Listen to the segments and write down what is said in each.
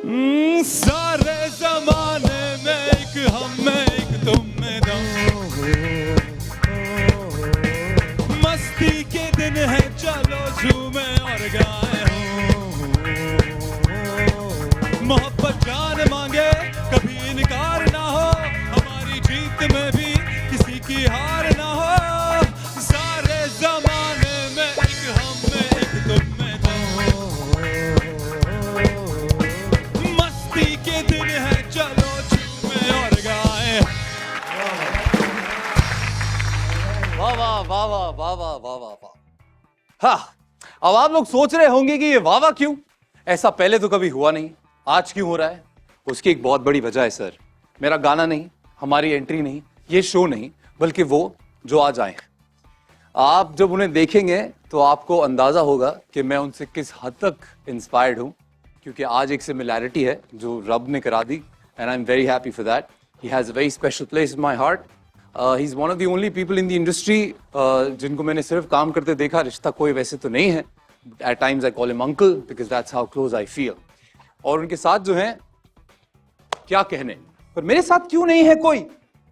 सारे जमाने में एक हम में एक तुम में दम, मस्ती के दिन है चलो झूमे और गाए हो, मोहब्बत जान मांगे कभी इनकार ना हो, हमारी जीत में भी किसी की हार ना हो, सारे जमाने में एक हम में एक तुम में दम, मस्ती के दिन है चलो झूमे और गाए। वाह वाह वाह वाह वाह वाह वाह वाह वाह। हाँ, अब आप लोग सोच रहे होंगे कि ये वाह वाह क्यों, ऐसा पहले तो कभी हुआ नहीं, आज क्यों हो रहा है? उसकी एक बहुत बड़ी वजह है सर, मेरा गाना नहीं, हमारी एंट्री नहीं, ये शो नहीं, बल्कि वो जो आज आए। आप जब उन्हें देखेंगे तो आपको अंदाजा होगा कि मैं उनसे किस हद तक इंस्पायर्ड हूं, क्योंकि आज एक सिमिलैरिटी है जो रब ने करा दी, and I am very happy for that. He has a very special place in my heart. He is one of the only people in the industry जिनको मैंने सिर्फ काम करते देखा, रिश्ता कोई वैसे तो नहीं है। At times I call him uncle because that's how close I feel. और उनके साथ जो है क्या कहने, पर मेरे साथ क्यों नहीं है कोई,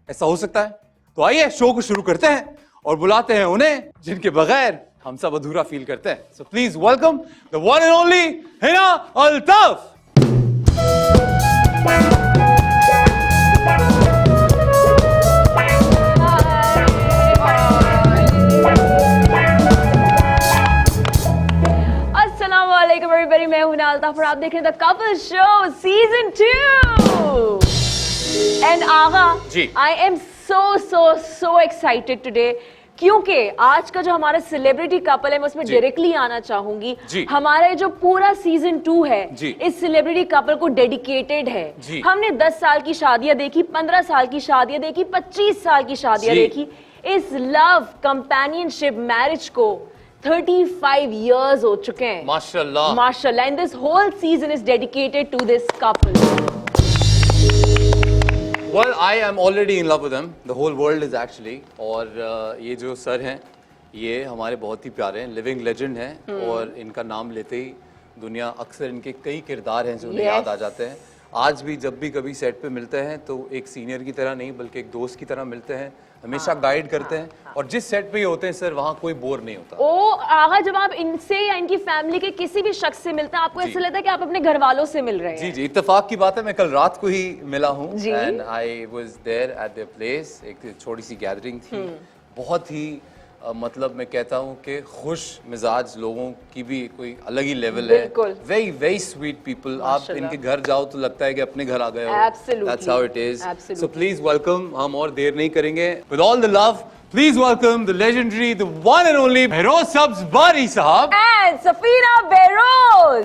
ऐसा हो सकता है? तो आइए शो को शुरू करते हैं और बुलाते हैं उन्हें जिनके बगैर हम सब अधूरा फील करते हैं। So please welcome the one and only Hina Altaf. अस्सलामुअलैकुम एवरीबॉडी, मैं हूं हिना अल्ताफ और आप देख रहे हैं the couple show season 2। And Agha ji, I am so excited today, क्योंकि आज का जो हमारा सेलिब्रिटी कपल है मैं उसमें डायरेक्टली आना चाहूंगी। हमारे जो पूरा सीजन 2 है इस सेलिब्रिटी कपल को डेडिकेटेड है। हमने 10 साल की शादियां देखी, 15 साल की शादियां देखी, 25 साल की शादियां देखी। इस लव कंपेनियनशिप मैरिज को 35 years हो चुके हैं। माशाल्लाह माशाल्लाह, and this whole season is dedicated to this couple. Well, I am already in love with them. The whole world is actually. और ये जो सर हैं, ये हमारे बहुत ही प्यारे हैं, लिविंग लेजेंड हैं, और इनका नाम लेते ही दुनिया अक्सर इनके कई किरदार हैं जो उन्हें याद आ जाते हैं। आज भी जब भी कभी सेट पे मिलते हैं तो एक सीनियर की तरह नहीं बल्कि एक दोस्त की तरह मिलते हैं, हमेशा गाइड करते हैं, और जिस सेट पे ये होते हैं सर वहाँ कोई बोर नहीं होता। ओ आगा, जब आप इनसे या इनकी फैमिली के किसी भी शख्स से मिलते हैं आपको ऐसा लगता है कि आप अपने घर वालों से मिल रहे हैं। जी जी, इत्तेफाक की बात है, मैं कल रात को ही मिला हूँ and I was there at their place. एक छोटी सी गैदरिंग थी, बहुत ही मतलब मैं कहता हूँ कि खुश मिजाज लोगों की भी कोई अलग ही लेवल है। Very very sweet people. आप इनके घर जाओ तो लगता है कि अपने घर आ गए हो। That's how it is. So please welcome, हम और देर नहीं करेंगे, with all the love, please welcome the legendary, the one and only Behroz Sabz Bari साहब and Safina Behroz.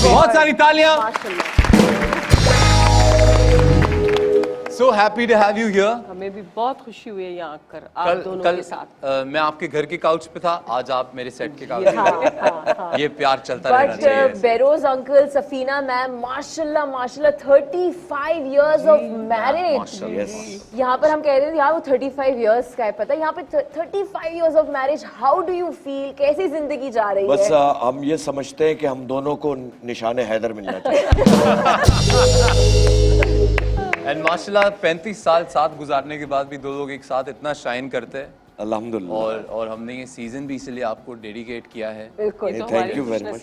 बहुत सारी तालियां। So happy to have you here. हमें भी बहुत खुशी हुई है यहाँ आकर आप दोनों के साथ। मैं आपके घर के काउच पे था, आज आप मेरे सेट के काउच पे। ये प्यार चलता रहना चाहिए। बेरोज अंकल, सफीना मैम, माशाल्लाह माशाल्लाह 35 years of marriage। यहाँ पर हम कह रहे थे यार वो 35 years का है, पता है यहाँ पे 35 years of marriage। How do you feel? कैसी जिंदगी जा रही है? बस हम ये समझते हैं कि हम दोनों को निशाने हैदर मिलना चाहिए। एंड माशाल्लाह 35 साल साथ गुजारने के बाद भी दो लोग एक साथ इतना शाइन करते हैं, अल्हम्दुलिल्लाह। और हमने ये सीजन भी इसलिए आपको डेडिकेट किया है। Thank you very much,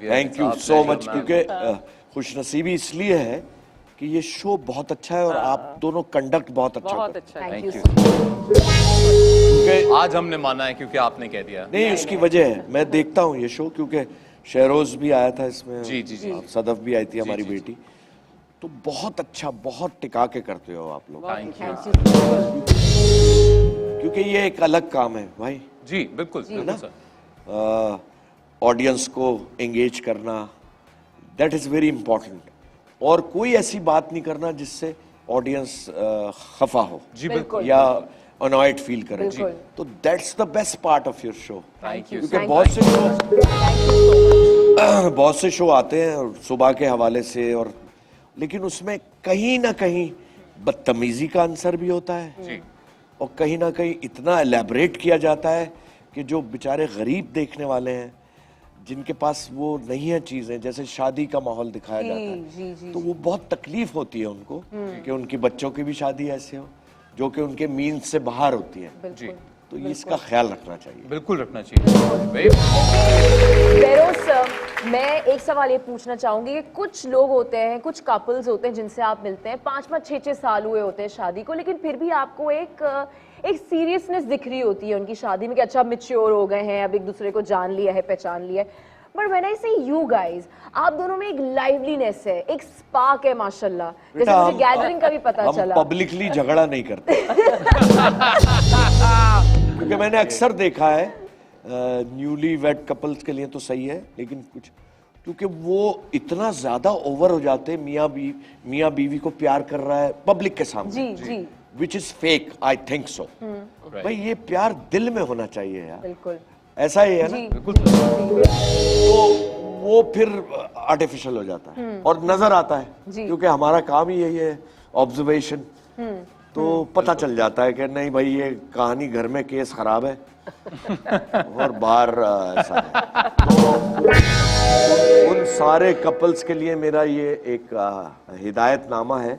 thank you so much, क्योंकि खुशनसीबी इसलिए है कि ये शो बहुत अच्छा है और आप दोनों कंडक्ट बहुत अच्छा अच्छा है। Thank you. क्योंकि आज हमने माना है क्योंकि आपने कह दिया। नहीं, उसकी वजह है, मैं देखता हूँ ये शो क्योंकि शहरोज भी आया था इसमें, जी जी जी, सदफ भी आई थी हमारी बेटी, तो बहुत अच्छा, बहुत टिका के करते हो आप लोग। Thank you. क्योंकि ये एक अलग काम है भाई। जी बिल्कुल बिल्कुल सर। ऑडियंस को एंगेज करना, दैट इज वेरी इंपॉर्टेंट, और कोई ऐसी बात नहीं करना जिससे ऑडियंस खफा हो जी बिल्कुल, या अनॉयड फील करे। जी, तो that's the best part of your show. Thank you. क्योंकि बहुत से शो आते हैं सुबह के हवाले से, और लेकिन उसमें कहीं ना कहीं बदतमीजी का आंसर भी होता है जी। और कहीं ना कहीं इतना एलैबोरेट किया जाता है कि जो बेचारे गरीब देखने वाले हैं, जिनके पास वो नहीं है चीजें, जैसे शादी का माहौल दिखाया जाता है, तो वो बहुत तकलीफ होती है उनको कि उनकी बच्चों की भी शादी ऐसे हो जो कि उनके मीन्स से बाहर होती है। जी। तो ये इसका ख्याल रखना चाहिए। बिल्कुल रखना चाहिए। बेरोज सर, मैं एक सवाल ये पूछना चाहूंगी कि कुछ लोग होते हैं, कुछ कपल्स होते हैं जिनसे आप मिलते हैं, 5-5, 6-6 साल हुए होते हैं शादी को, लेकिन फिर भी आपको एक सीरियसनेस दिख रही होती है उनकी शादी में कि अच्छा मैच्योर हो गए हैं, अब एक दूसरे को जान लिया है, पहचान लिया है। But when I see you guys, आप दोनों में एक लाइवलीनेस है, एक स्पार्क है माशाल्लाह, जैसे मुझे गैदरिंग का भी पता चला। हम पब्लिकली झगड़ा नहीं करते क्योंकि मैंने अक्सर देखा है न्यूली वेड कपल्स के लिए तो सही है, लेकिन कुछ क्योंकि वो इतना ज्यादा ओवर हो जाते हैं, मियाँ बीवी को प्यार कर रहा है पब्लिक के सामने, जी which is fake, I think so. भाई ये प्यार दिल में होना चाहिए यार, बिल्कुल ऐसा ही है ना, बिल्कुल। तो वो फिर आर्टिफिशियल हो जाता है और नजर आता है, क्योंकि हमारा काम ही यही है, ऑब्जर्वेशन। तो पता चल जाता है कि नहीं भाई ये कहानी घर में केस खराब है और बाहर ऐसा है। तो उन सारे कपल्स के लिए मेरा ये एक हिदायतनामा है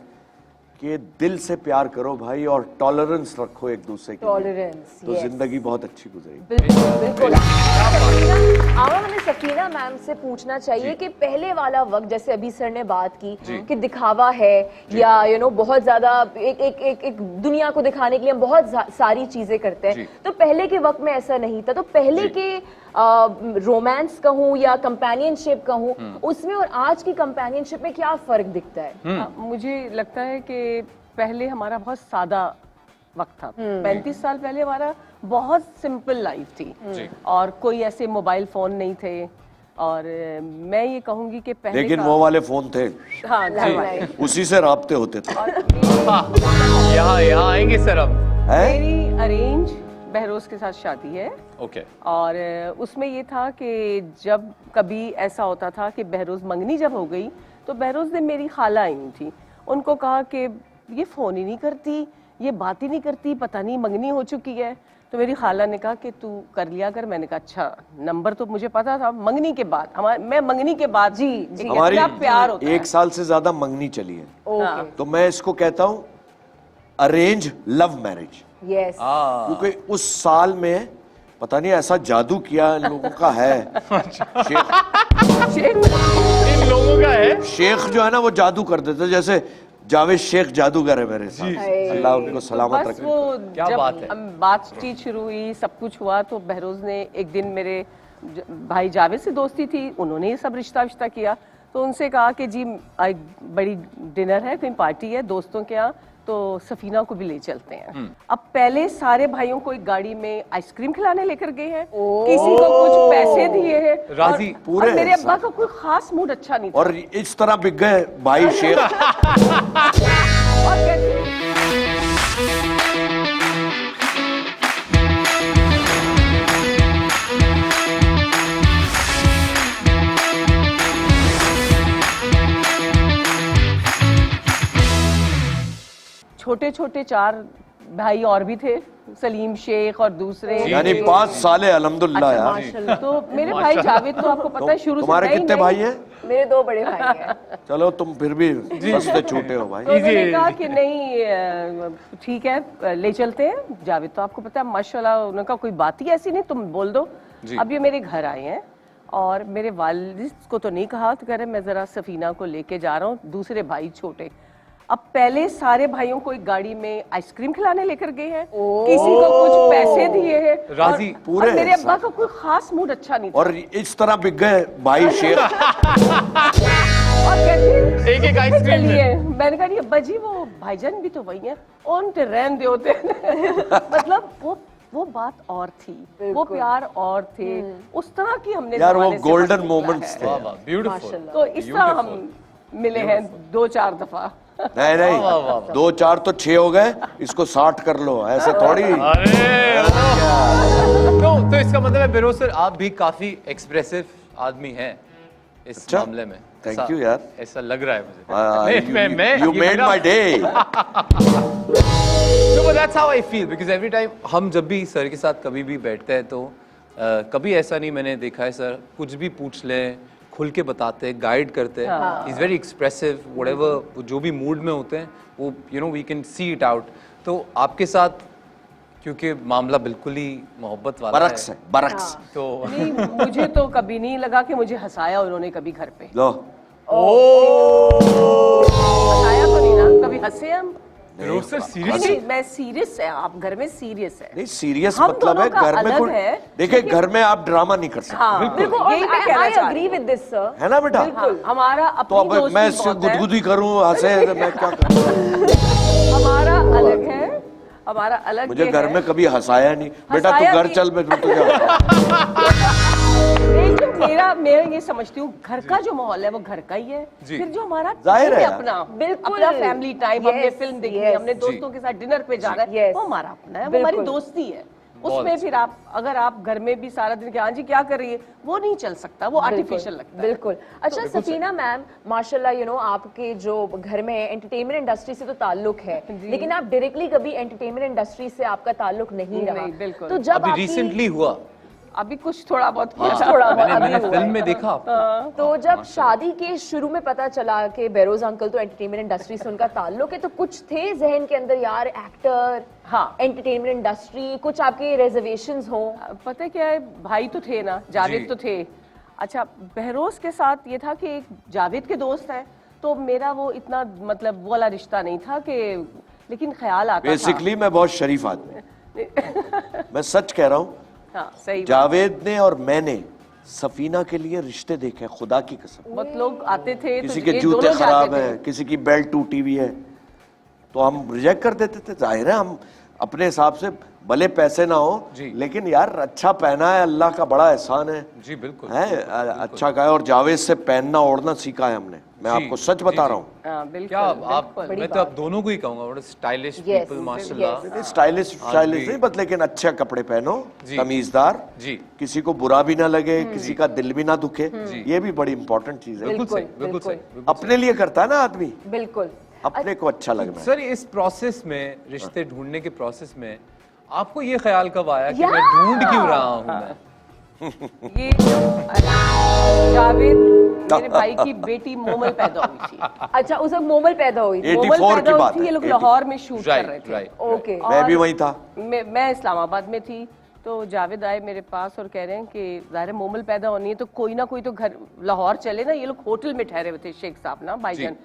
कि दिल से प्यार करो भाई और टॉलरेंस रखो एक दूसरे के लिए, टॉलरेंस, तो जिंदगी बहुत अच्छी गुजरेगी। बिल्कुल। आवा, हमें सकीना मैम से पूछना चाहिए कि पहले वाला वक्त, जैसे अभी सर ने बात की कि दिखावा है या बहुत ज्यादा एक दुनिया को दिखाने के लिए हम बहुत सारी चीजें करते हैं, तो पहले के वक्त में ऐसा नहीं था। तो पहले के रोमांस कहूँ या कंपेनियनशिप कहूँ, उसमें और आज की कंपेनियनशिप में क्या फर्क दिखता है? मुझे लगता है कि पहले हमारा बहुत सादा वक्त था। 35 साल पहले हमारा बहुत सिंपल लाइफ थी और कोई ऐसे मोबाइल फोन नहीं थे। और मैं ये कहूंगी कि पहले लेकिन वो वाले फोन थे, हाँ उसी से राब्ते होते थे। यहाँ आएंगे सर अब। मेरी अरेंज बहरोज के साथ शादी है। ओके। और उसमें ये था कि जब कभी ऐसा होता था कि बहरोज मंगनी जब हो गई तो बहरोज ने मेरी खाला आई थी, उनको कहा कि ये फोन ही नहीं करती, ये बात ही नहीं करती, पता नहीं मंगनी हो चुकी है। तो मेरी खाला ने कहा कि तू कर लिया कर। मैंने कहा अच्छा, नंबर तो मुझे पता था मंगनी के बाद, मैं मंगनी के बाद हमारी प्यार होता है। 1 साल से ज्यादा मंगनी चली है। हाँ। तो मैं इसको कहता हूँ अरेंज लव मैरिज। यस। क्योंकि उस साल में पता नहीं ऐसा जादू किया इन लोगों का है। इन लोगों का है। शेख जो है ना वो जादू कर देते, जैसे जावेद शेख जादूगर है मेरे साथ, अल्लाह उनको सलामत रखे। वो क्या जब बात है। बातचीत शुरू हुई, सब कुछ हुआ, तो बहरोज ने एक दिन मेरे भाई जावेद से दोस्ती थी, उन्होंने ये सब रिश्ता किया। तो उनसे कहा कि जी आज बड़ी डिनर है, कोई पार्टी है दोस्तों के यहाँ, तो सफीना को भी ले चलते हैं। अब पहले सारे भाइयों को एक गाड़ी में आइसक्रीम खिलाने लेकर गए हैं, किसी को कुछ पैसे दिए हैं, राजी पूरे और मेरे अब्बा का कोई खास मूड अच्छा नहीं था। और इस तरह बिक गए भाई शेख। और कहते- छोटे छोटे 4 भाई और भी थे, सलीम शेख और दूसरे, यानी 5 साल है अल्हम्दुलिल्लाह यार। माशाल्लाह। तो मेरे भाई जावेद तो आपको पता है शुरू से तुम्हारे नहीं- कितने भाई हैं? मेरे 2 बड़े भाई हैं। चलो तुम फिर भी सस्ते छोटे हो भाई। तो उन्होंने कहा कि नहीं ठीक है ले चलते हैं। जावेद तो आपको पता है माशाल्लाह, उन्होंने कहा कोई बात ही ऐसी नहीं, तुम बोल दो। अब ये मेरे घर आए हैं और मेरे वालिद को तो नहीं कहा, तो कह रहे मैं जरा सफीना को लेके जा रहा हूँ, दूसरे भाई छोटे। अब पहले सारे भाइयों को एक गाड़ी में आइसक्रीम खिलाने लेकर गए हैं, किसी को कुछ पैसे दिए हैं, राजी पूरे और मेरे अब्बा का कोई खास मूड अच्छा नहीं था। और इस तरह बिक गए भाई शेख। और कहते एक आइसक्रीम लिए मैंने कहा अब्बा जी वो भाईजान भी तो वही है, उन ते रहन दे होते। मतलब वो बात और थी, वो प्यार और थे, उस तरह की हमने यार वो ज़माने से गोल्डन वक्त मोमेंट्स निकला थे। है। ब्यूटीफुल। तो इस तरह हम मिले हैं 2-4 दफा। नहीं 2-4 तो 6 हो गए, इसको 60 कर लो, ऐसे थोड़ी। अरे तो इसका मतलब है बेरोज सर आप भी काफी एक्सप्रेसिव आदमी हैं इस मामले में। थैंक यू यार, ऐसा लग रहा है मुझे। you made my day. So but that's how I feel because every time हम जब भी सर के साथ कभी भी बैठते हैं तो कभी ऐसा नहीं मैंने देखा है सर कुछ भी पूछ लें खुल के बताते हैं गाइड करते हैं इज वेरी एक्सप्रेसिव व्हाटएवर जो भी मूड में होते हैं वो you know we can see it out. तो आपके साथ क्योंकि मामला बिल्कुल ही मोहब्बत वाला बरक्स है, बरक्स। तो नहीं, मुझे तो कभी नहीं लगा कि मुझे हंसाया उन्होंने कभी घर पे। लो हंसाया तो नहीं ना, कभी हंसे हम? रोज सर नहीं, नहीं, मैं सीरियस है, आप घर में सीरियस है। नहीं सीरियस हम मतलब है दोनों का घर में अलग कोई है, देखिए घर में आप ड्रामा नहीं कर सकते, हाँ, बिल्कुल यही मैं कहना आई चाह एग्री रही विद दिस सर। है ना बेटा? बिल्कुल, हमारा तो अपनी अब मैं दोस्ती बहुत है, गुदगुदी करूं हंसे तो मैं क्या करूं? हमारा अलग है, हमारा अलग मुझे ये घर है। में कभी हंसाया नहीं। बेटा तू हंसाया घर भी- चल, मैं तुझे नहीं, तो मैं ये समझती हूँ घर का जो माहौल है वो घर का ही है। फिर जो हमारा जाहिर है time यार। अपना बिल्कुल। अपना फैमिली टाइम, हमने Yes, फिल्म देखी, yes। हमने दोस्तों के साथ डिनर पे जाना है, Yes। वो हमारा अपना है, वो हमारी बिल्कुल। दोस्ती है। उसमें फिर आप अगर आप घर में भी सारा दिन हाँ जी क्या कर रही है, वो नहीं चल सकता, वो आर्टिफिशियल लगता है। बिल्कुल। अच्छा सफीना मैम, माशाल्लाह यू नो आपके जो घर में एंटरटेनमेंट इंडस्ट्री से तो ताल्लुक है, लेकिन आप डायरेक्टली कभी एंटरटेनमेंट इंडस्ट्री से आपका ताल्लुक नहीं रहा। नहीं, बिल्कुल। तो जब अभी आपकी रिसेंटली हुआ अभी कुछ थोड़ा बहुत कुछ थोड़ा बहुत मैंने अभी मैंने हुआ फिल्म है। में देखा आपको। तो जब शादी के शुरू में पता चला कि बेरोज अंकल तो एंटरटेनमेंट इंडस्ट्री से उनका ताल्लुक है, तो कुछ थे जहन के अंदर यार एक्टर, हाँ। एंटरटेनमेंट इंडस्ट्री, कुछ आपके रिजर्वेशंस हो? पता है क्या है, भाई तो थे ना, जावेद तो थे। अच्छा, बहरोज के साथ ये था कि एक जावेद के दोस्त हैं, तो मेरा वो इतना मतलब वो वाला रिश्ता नहीं था कि, लेकिन ख्याल आता था। बेसिकली मैं बहुत शरीफ आदमी मैं सच कह रहा हूँ। हाँ, सही बात। जावेद ने और मैंने सफीना के लिए रिश्ते देखे, खुदा की कसम। बहुत लोग आते थे, किसी तो के ये जूते दोनों खराब जाते थे। हैं, किसी की बेल्ट टूटी हुई है, तो हम रिजेक्ट कर देते थे। जाहिर है हम अपने हिसाब से भले पैसे ना हो, लेकिन यार अच्छा पहना है, अल्लाह का बड़ा एहसान है। जी बिल्कुल है अच्छा का है। और जावेद से पहनना ओढ़ना सीखा है हमने, मैं आपको सच बता रहा हूँ। हाँ, बिल्कुल, क्या आप बिल्कुल। मैं तो आप दोनों को ही कहूंगा बड़े स्टाइलिश पीपल माशाल्लाह। स्टाइलिश नहीं बस, लेकिन अच्छे कपड़े पहनो, तमीजदार, जी किसी को बुरा भी ना लगे, किसी का दिल भी ना दुखे, ये भी बड़ी इंपॉर्टेंट चीज है। बिल्कुल सही बिल्कुल सही बिल्कुल अपने लिए करता है ना आदमी, बिल्कुल। अपने को अच्छा लगना है। सर इस प्रोसेस में, रिश्ते ढूंढने के प्रोसेस में आपको ये ख्याल कब आया कि मैं ढूंढ क्यों रहा हूँ मैं? ये जावेद मेरे भाई की बेटी मोमल पैदा हुई थी। अच्छा, उस वक्त मोमल पैदा हुई थी। 84 मोमल पैदा की बात हुई थी, है, ये लोग 80 लाहौर में शूट कर रहे थे। Right okay. मैं भी वहीं था। मैं इस्लामाबाद में थी, तो जावेद आए मेरे पास और कह रहे हैं कि ज़ाहिर मोमल पैदा होनी है तो कोई ना कोई तो घर लाहौर चले ना। ये लोग होटल में ठहरे हुए थे शेख साहब ना, भाईजान।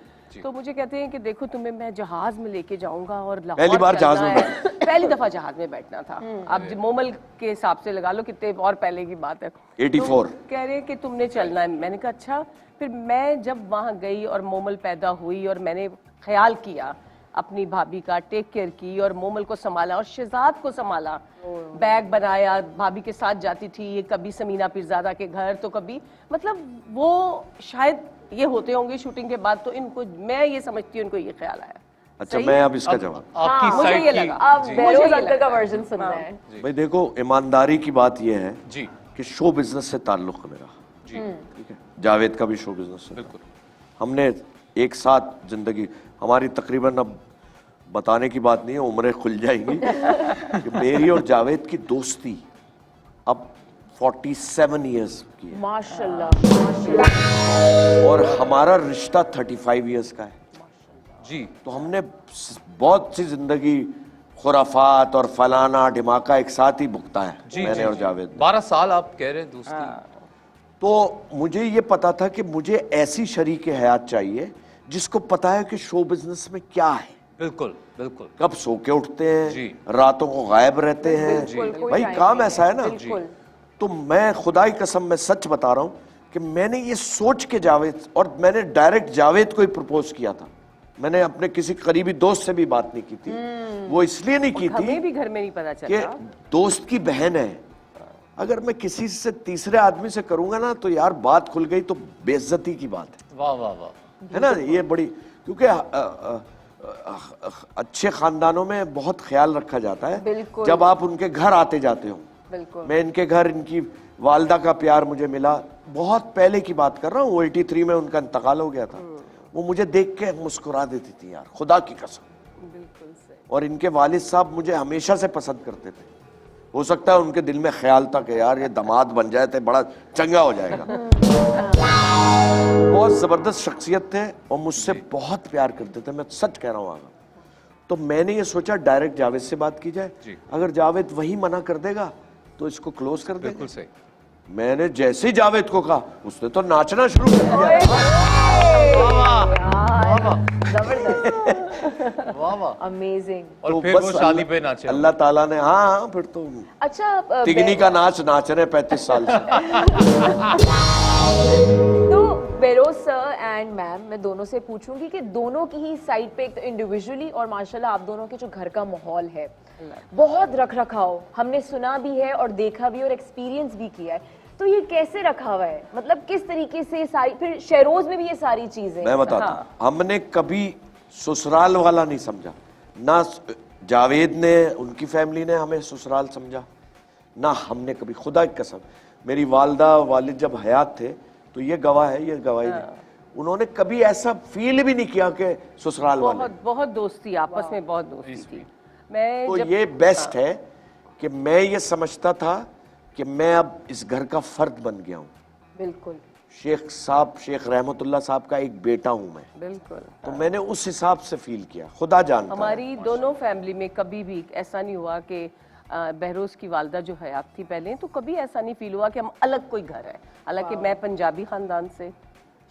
तो मुझे कहते हैं कि देखो तुम्हें मैं जहाज में लेके जाऊंगा और लाहौर पहली बार चलना जहाज में है। पहली दफा जहाज में बैठना था। अब मोमल के हिसाब से लगा लो कितने और पहले की बात है। 84 तो कह रहे हैं कि तुमने चलना है। मैंने कहा अच्छा। फिर मैं जब वहाँ गई और मोमल पैदा हुई और मैंने ख्याल किया अपनी भाभी का, टेक केयर की और मोमल को संभाला और शहजाद को संभाला, बैग बनाया, भाभी के साथ जाती थी, ये कभी समीना पीरजादा के घर तो कभी, मतलब वो शायद ये होते होंगे शूटिंग के बाद, तो इनको मैं ये समझती हूँ इनको ये ख्याल आया। अच्छा मैं अब इसका जवाब, आपकी मुझे साइड ये की लगा। अब जी, बेरोज मुझे ये अंकल का लगा। वर्जन सुनना है। भाई देखो ईमानदारी की बात यह है जी कि शो बिजनेस से ताल्लुक है मेरा, जी ठीक है, जावेद का भी शो बिजनेस से। बिल्कुल। हमने एक साथ जिंदगी हमारी तकरीबन, अब बताने की बात नहीं है, उम्रें खुल जाएंगी कि मेरी और जावेद की दोस्ती अब 47 इयर्स की है माशाल्लाह। और हमारा रिश्ता 35 इयर्स का है। जी तो हमने बहुत सी जिंदगी खुराफात और फलाना ढिमाका एक साथ ही भुगता है, मैंने और जावेद ने। 12 साल आप कह रहे हैं दोस्ती। तो मुझे ये पता था कि मुझे ऐसी शरीक हयात चाहिए जिसको पता है कि शो बिजनेस में क्या है, बिल्कुल बिल्कुल। कब सो के उठते जी। हैं, रातों को गायब रहते हैं, कोई भाई time काम नहीं ऐसा है ना। बिल्कुल। तो मैं खुदा की कसम में सच बता रहा हूँ कि मैंने ये सोच के जावेद, और मैंने डायरेक्ट जावेद को ही प्रपोज किया था। मैंने अपने किसी करीबी दोस्त से भी बात नहीं की थी। वो इसलिए नहीं की हमें थी भी घर में नहीं पता कि चला। दोस्त की बहन है, अगर मैं किसी से तीसरे आदमी से करूंगा ना तो यार बात खुल गई तो बेइज्जती की बात है। वाह वाह वाह। है ना, ये बड़ी, क्योंकि अच्छे खानदानों में बहुत ख्याल रखा जाता है। बिल्कुल। जब आप उनके घर आते जाते हो, बिल्कुल। मैं इनके घर, इनकी वालदा का प्यार मुझे मिला, बहुत पहले की बात कर रहा हूँ, 83 में उनका इंतकाल हो गया था। वो मुझे देख के मुस्कुरा देती थी यार, खुदा की कसम। बिल्कुल सही। और इनके वालिद साहब मुझे हमेशा से पसंद करते थे। हो सकता है उनके दिल में ख्याल था कि यार ये दामाद बन जाए तो बड़ा चंगा हो जाएगा। बहुत जबरदस्त शख्सियत थे और मुझसे बहुत प्यार करते थे, मैं सच कह रहा हूँ आगा। तो मैंने ये सोचा डायरेक्ट जावेद से बात की जाए, अगर जावेद वही मना कर देगा तो इसको क्लोज कर देगा। बिल्कुल सही। मैंने जैसे ही जावेद को कहा, उसने तो नाचना शुरू कर दिया। जबरदस्त, वाह वाह, अमेजिंग। और तो फिर बस वो शादी पे नाचे। अल्लाह ताला ने, हाँ फिर तो अच्छा, तिगनी का नाच नाच रहे 35 साल से। तो बेरोज सर एंड मैम, मैं दोनों से पूछूंगी कि दोनों की ही साइड पे, एक तो इंडिविजुअली और माशाल्लाह आप दोनों के जो घर का माहौल है, बहुत रख रखाव हमने सुना भी है और देखा भी और एक्सपीरियंस भी किया है, तो ये कैसे रखा हुआ है? मतलब किस तरीके से सारी, फिर शहरोज में भी ये सारी चीजें। मैं बताता हूँ, हमने कभी ससुराल वाला नहीं समझा, ना जावेद ने, उनकी फैमिली ने हमें ससुराल समझा, ना हमने कभी। खुदा की कसम, मेरी वालदा वालिद जब हयात थे तो ये गवाह है, ये गवाही है, उन्होंने कभी ऐसा फील भी नहीं किया कि ससुराल वाले। बहुत बहुत दोस्ती, आपस में बहुत दोस्ती थी। मैं तो जब ये बेस्ट है कि मैं ये समझता था कि मैं अब इस घर का फर्द बन गया हूँ। बिल्कुल। शेख साहब, शेख रहमतुल्लाह साहब का एक बेटा हूँ मैं। बिल्कुल। तो मैंने उस हिसाब से फील किया, खुदा जानता है। हमारी दोनों फैमिली में कभी भी ऐसा नहीं हुआ कि बहरोज की वालदा जो हयात थी पहले, तो कभी ऐसा नहीं फील हुआ कि हम अलग कोई घर है। हालांकि मैं पंजाबी खानदान से,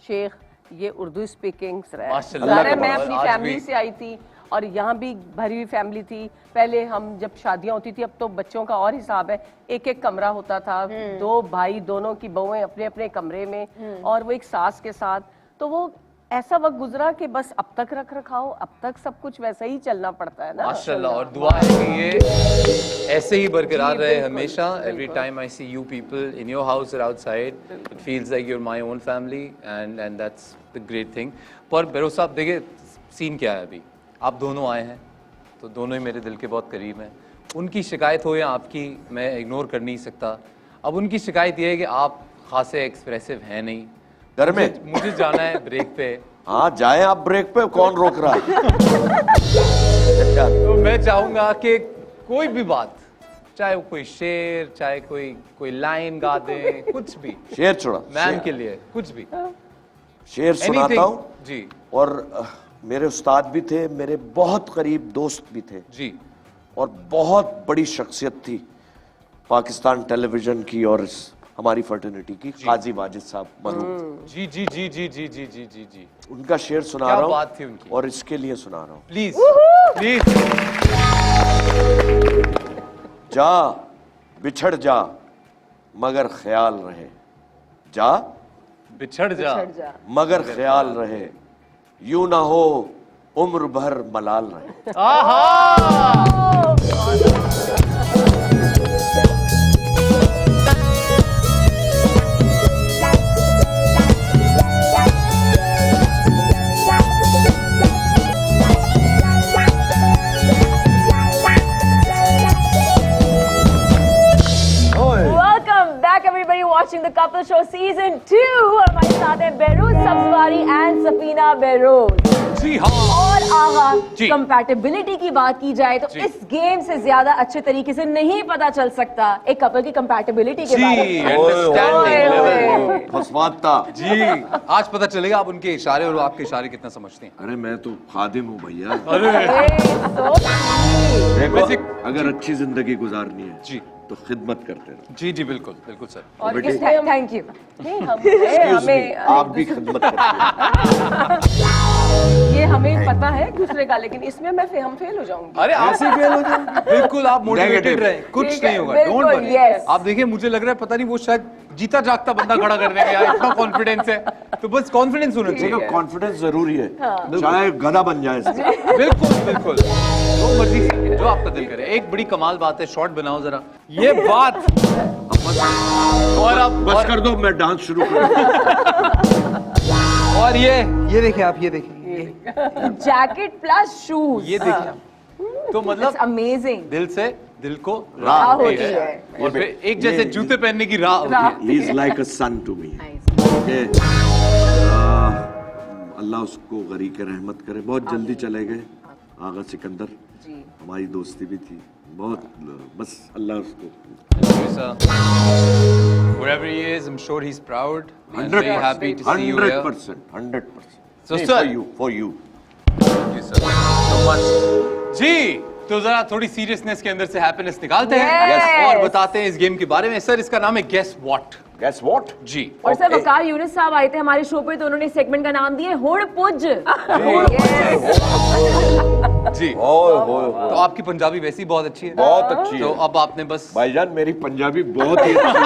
शेख ये उर्दू स्पीकिंग मैं अपनी फैमिली से आई थी और यहाँ भी भरी हुई फैमिली थी। पहले हम जब शादियां होती थी, अब तो बच्चों का और हिसाब है, एक एक कमरा होता था, दो भाई, दोनों की बहुएं अपने अपने कमरे में, और वो एक सास के साथ। तो वो ऐसा वक्त गुजरा कि बस अब तक रख रखाओ, अब तक सब कुछ वैसा ही चलना पड़ता है ना। माशाल्लाह, और दुआ है कि ये ऐसे ही बरकरार रहे हमेशा। Every time I see you people in your house और outside, it feels like you are my own family, and that's the great thing. पर बेरोज साहब देखिए, सीन क्या है अभी, आप दोनों आए हैं तो दोनों ही मेरे दिल के बहुत करीब हैं। उनकी शिकायत हो या आपकी, मैं इग्नोर कर नहीं सकता। अब उनकी शिकायत ये है कि आप खासे एक्सप्रेसिव हैं नहीं घर में। मुझे जाना है ब्रेक पे। हाँ जाए आप ब्रेक पे, कौन रोक रहा है? तो मैं चाहूंगा कि कोई भी बात, चाहे वो कोई शेर, चाहे कोई लाइन गा दे, कुछ भी। शेर छोड़ा, मैम के लिए कुछ भी। शेर सुनाता हूँ जी। और मेरे उस्ताद भी थे, मेरे बहुत करीब दोस्त भी थे जी, और बहुत बड़ी शख्सियत थी पाकिस्तान टेलीविजन की और हमारी फर्टर्निटी की, काजी वाजिद साहब मरहूम। जी जी जी जी जी जी जी जी जी। उनका शेर सुना क्या रहा हूँ, बात थी उनकी। और इसके लिए सुना रहा हूँ। Please please. जा बिछड़ जा मगर ख्याल रहे, जा बिछड़ जा मगर ख्याल रहे, यूं ना हो उम्र भर मलाल रहे। आहा! watching the Couple Show Season 2 और हमारे साथ हैं बेरोज सब्जवारी एंड सफीना बेरोज। जी हाँ। और आगा कंपैटिबिलिटी की बात की जाए तो इस गेम से ज्यादा अच्छे तरीके से नहीं पता चल सकता एक कपल की कंपैटिबिलिटी के बारे में। जी, आज पता चलेगा आप उनके इशारे और आपके इशारे कितना समझते हैं। अरे मैं तो खादिम हूँ भैया। अरे अगर अच्छी जिंदगी गुजारनी है जी तो खिदमत करते रहो। जी जी बिल्कुल बिल्कुल सर। और थैंक यू। हमें आप भी खिदमत करते ये हमें पता है दूसरे का, लेकिन इसमें हम फेल हो जाऊंगी। अरे आप ही फेल हो जाएंगे। बिल्कुल आप मोटिवेटेड रहे, कुछ नहीं होगा, डोंट वरी। आप देखिए मुझे लग रहा है पता नहीं वो शायद जीता जागता बंदा खड़ा कर देगा यार, इतना कॉन्फिडेंस है। तो बस कॉन्फिडेंस होना चाहिए। कॉन्फिडेंस जरूरी है, चाहे गधा बन जाए। बिल्कुल बिल्कुल, जो मर्जी जो आपका दिल करे। एक बड़ी कमाल बात है, शॉर्ट बनाओ जरा ये बात। और अब बस कर दो, मैं डांस शुरू करूं। और ये देखिए आप, ये देखिए जैकेट प्लस शूज, ये देखिए। तो मतलब अमेजिंग, दिल से दिल को राह राह होती होती है। है और फिर एक जैसे जूते पहनने की राह होती है। He is like a son to me. Okay. अल्लाह उसको गरी के रहमत करे। बहुत जल्दी चले गए आगा सिकंदर। हमारी दोस्ती भी थी बहुत, बस अल्लाह उसको Wherever he is, I'm sure he's proud. I'm very happy to see you here. 100%. So, Hey, sir. for you. Thank you so much. जी, तो जरा थोड़ी सीरियसनेस के अंदर से हैप्पीनेस निकालते हैं Yes. और बताते हैं इस गेम के बारे में। सर, इसका नाम है गेस व्हाट। Guess what? जी। और सर Okay. वकार यूनिस साहब आए थे हमारे शो पे तो उन्होंने सेगमेंट का नाम दिया होड़ पुज। जी। ओह तो आपकी पंजाबी वैसी बहुत अच्छी है। बहुत अच्छी तो है अब आपने बस भाईजान, मेरी पंजाबी बहुत ही अच्छी है।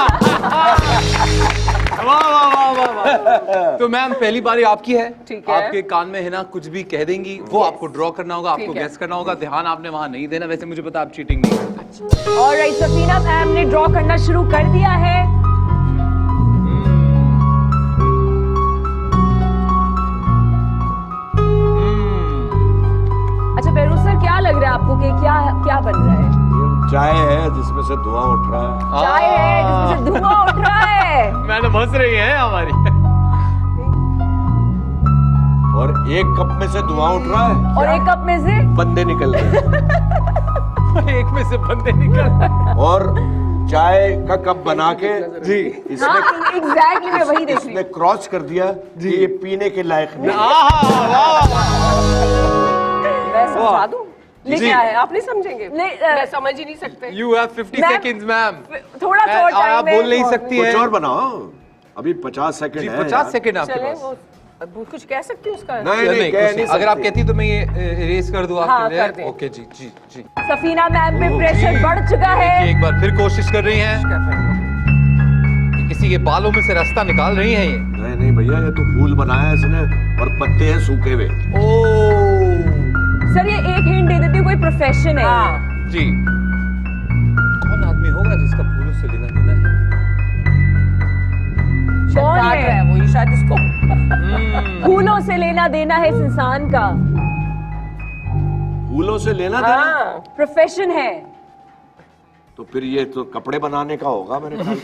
वाह वाह वाह वाह वाह। तो मैम पहली बारी आपकी है। ठीक है। आपके कान में है ना कुछ भी कह देंगी, वो आपको ड्रॉ करना होगा, आपको ठीक है। गेस करना होगा। ध्यान आपने वहां नहीं देना। वैसे मुझे पता आप चीटिंग नहीं करते। ऑलराइट, सफीना मैम ने ड्रॉ करना शुरू कर दिया है। अच्छा बेरू सर, क्या लग रहा है आपको कि क्या क्या बन रहा है? ये चाय है जिसमें से धुआं उठ रहा है। चाय है जिसमें से धुआं उठ रहा है। मैडम हंस रही है हमारी। और एक कप में से धुआं उठ रहा है, और एक कप में से बंदे निकल रहे एक में से बंदे निकल रहे हैं। और चाय का कप बना के जी हाँ इसने एग्जैक्टली मैं वही देख रही इसने क्रॉस कर दिया जी, ये पीने के लायक नहीं। मैं समझा दूं? जी। क्या है आप नहीं समझेंगे? नहीं, मैं समझ ही नहीं सकते। You have 50 ma'am, seconds, ma'am. थोड़ा आप टाइम बोल नहीं सकती कुछ है। और बनाओ, अभी 50 सेकंड जी, है 50 यार। सेकंड आपके चले पास। वो कुछ कह सकती हूँ उसका? नहीं नहीं नहीं, कह कुछ नहीं अगर आप सकते। कहती तो मैं ये इरेज कर दूं हाँ, आपके कर दें। लिए। ओके जी जी जी। सफीना मैम पे जी। प्रेशर बढ़ चुका देखिए, है। एक बार फिर कोशिश कर रही हैं। किसी के बालों में से रास्ता निकाल रही हैं ये। नहीं नहीं भैया, ये तो फूल बनाया इसने और पत्ते हैं सूखे हुए। सर ये एक हिंट दे देती हूँ, कोई प्रोफेशन है। जी। कौन आदमी होगा जिसका फूलों से लेना देना है? कौन काट है? रहा है वो, ये शायद इसको फूलों से लेना देना है इस इंसान का। फूलों से लेना देना, हाँ प्रोफेशन है। तो फिर ये तो कपड़े बनाने का होगा मेरे ख्याल से।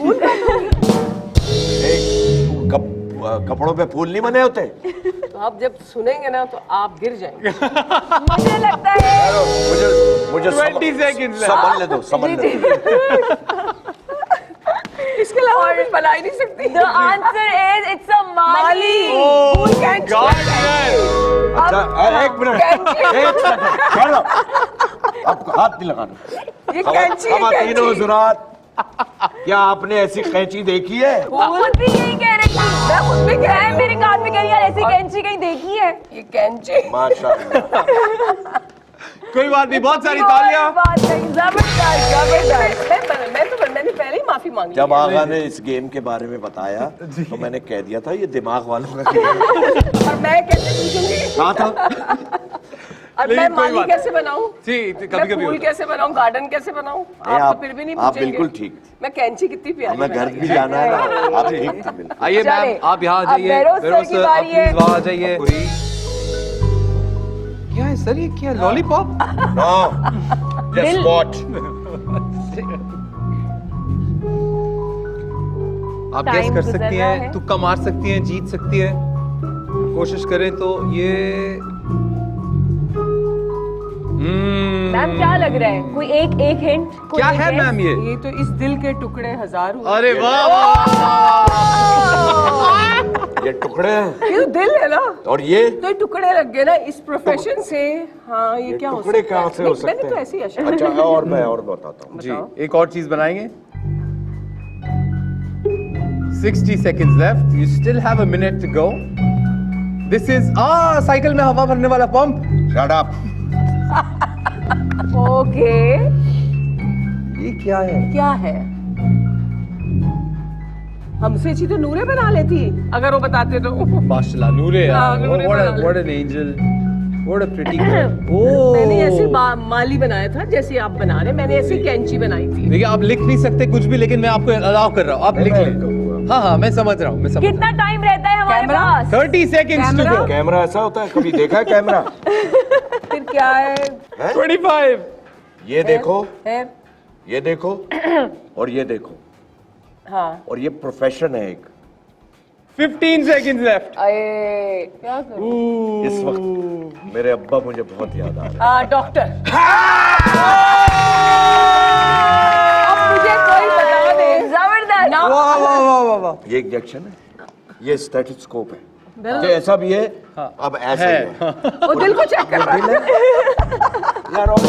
एक कपड़ों पे फूल नहीं बने होते? तो आप जब सुनेंगे ना तो आप गिर जाएंगे। मुझे लगता है मुझे 20 seconds left। समझ ले दो, समझ ले दो। इसके अलावा कुछ बना ही नहीं सकती। The answer is it's a माली। फूल कैंची। अच्छा एक मिनट, एक सेकंड, ठहर जाओ। अब हाथ नहीं लगाना। ये कैंची है, खवातीन कैंची। हज़रात, क्या आपने ऐसी कैंची देखी है? मैं खुद भी यही कह रही थी। मैं खुद भी कह रही हूँ, मेरे कान में कह रही है ऐसी कैंची कहीं देखी है? ये कैंची। माशाल्लाह। कोई बात नहीं, बहुत सारी तालियां। बात नहीं, जबरदस्त जबरदस्त। मैंने पहले ही माफी मांगी। जब आगा ने इस गेम के बारे में बताया तो मैंने कह दिया था ये दिमाग वालों का गेम है। और मैं कैसे पूछूंगी? कहा था और मैं लेकिन कोई माली बात कैसे बनाऊं? जी, मैं कभी-कभी फूल होता कैसे बनाऊं? गार्डन कैसे बनाऊं? नहीं, आप आप- तो फिर भी नहीं आप पूछेंगे। बिल्कुल ठीक। मैं कैंची कितनी प्यारी हमें घर बनाई भी है। जाना है ना, आप ठीक थे बिल्कुल। आइए चले, मैम, आप यहाँ आ अब जाइए। बेरोज सर बेरोज की सर, आप बारी है। प्लीज वहाँ आ जाइए। क्या है सर, ये क्या लॉलीपॉप? No, just watch. आप Time गेस कर गुजर सकती रहा हैं, है। तुक्का मार सकती हैं, जीत सकती हैं। कोशिश करें तो ये मैम क्या लग रहा है? कोई एक हिंट? क्या है मैम ये? ये तो इस दिल के टुकड़े हजार हुए। अरे वाह वाह। ये टुकड़े हैं ये तो दिल है ना, और ये तो ये टुकड़े लग गए ना इस प्रोफेशन से। हाँ ये क्या हो टुकड़े सकता कहाँ है? से हो नहीं, सकते मैंने तो हैं? ऐसे ही आशा। अच्छा, और मैं और बताता हूँ। जी, एक और चीज बनाएंगे। 60 seconds left. You still have a minute to go. This is cycle में हवा भरने वाला पंप। Shut up. ओके, ये क्या है? क्या है? हमसे अच्छी तो नूरे बना लेती अगर वो बताते तो। माशाल्लाह, नूरे यार। हाँ, नूरे बना ले। What an angel. What a pretty girl. Oh. मैंने ऐसे माली बनाया था जैसे आप बना रहे, मैंने ऐसी कैंची बनाई थी। देखिए, आप लिख नहीं सकते कुछ भी, लेकिन मैं आपको अलाउ कर रहा हूँ। आप लिख लें। हाँ हाँ, मैं समझ रहा हूँ, मैं समझ रहा कितना टाइम रहता है हमारे camera? Pass? 30 seconds to go. Camera ऐसा होता है, कभी देखा है कैमरा? फिर क्या है? 25. ये देखो, है ये देखो और ये देखो, हाँ और ये प्रोफेशन है एक। 15 seconds left. अरे क्या करूं? इस वक्त मेरे अब्बा मुझे बहुत याद आ रहे हैं। डॉक्टर। अब मुझे कोई बता दे। जबरदस्त। वाह वाह वाह वाह वाह। ये इंजेक्शन है, ये स्टेथोस्कोप है, जैसा भी है। अब ऐसा ही है। वो दिल को चेक कर रहा है। यार और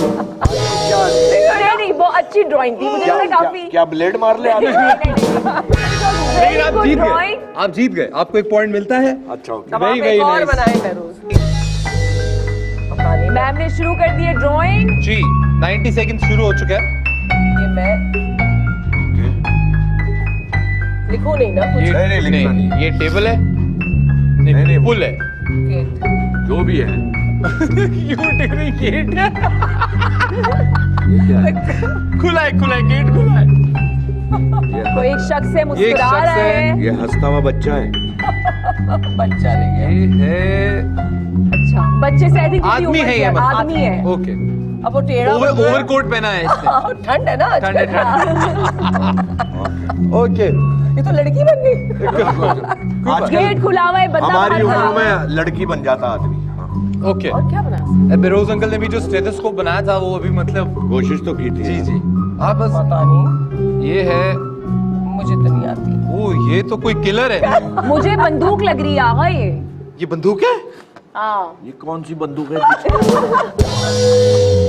नहीं बहुत अच्छी ड्राइंग थी मुझे लगा काफी क्या ब्लेड मार ले आगे? लेकिन आप जीत गए, drawing. आप जीत गए, आपको एक पॉइंट मिलता है। अच्छा ओके। अब आप एक और बनाए फेरोज। मैम ने शुरू कर दी है ड्राइंग। जी 90 सेकंड शुरू हो चुका है। ये मैं लिखूं नहीं ना कुछ? नहीं, लिखना नहीं। ये टेबल है, नहीं, पुल है। जो भी है। क्यों गेट है? खुला है गेट खुला है। तो एक शख्स से मुस्कुरा शख्स रहा है। है। ये हंसता हुआ बच्चा है। बच्चा नहीं है। ये है अच्छा बच्चे से अधिक आदमी है, ये मतलब आदमी है। ओके। अब वो टेढ़ा ओवरकोट पहना है इसने। ठंड है ना ठंड है, ओके। ये तो लड़की बन गई। गेट खुला हुआ है बंदा हमारी बाहर उम्र खड़ा। में लड़की बन जाता आदमी। ओके। और क्या बना? बेरोज अंकल ने भी जो स्टेथोस्कोप बनाया था वो अभी मतलब कोशिश तो की थी। जी जी। आप बस पता नहीं, ये है। मुझे तो नहीं आती। ओ ये तो कोई किलर है। मुझे बंदूक लग रही है आगा ये बंदूक है? हाँ ये कौन सी बंदूक है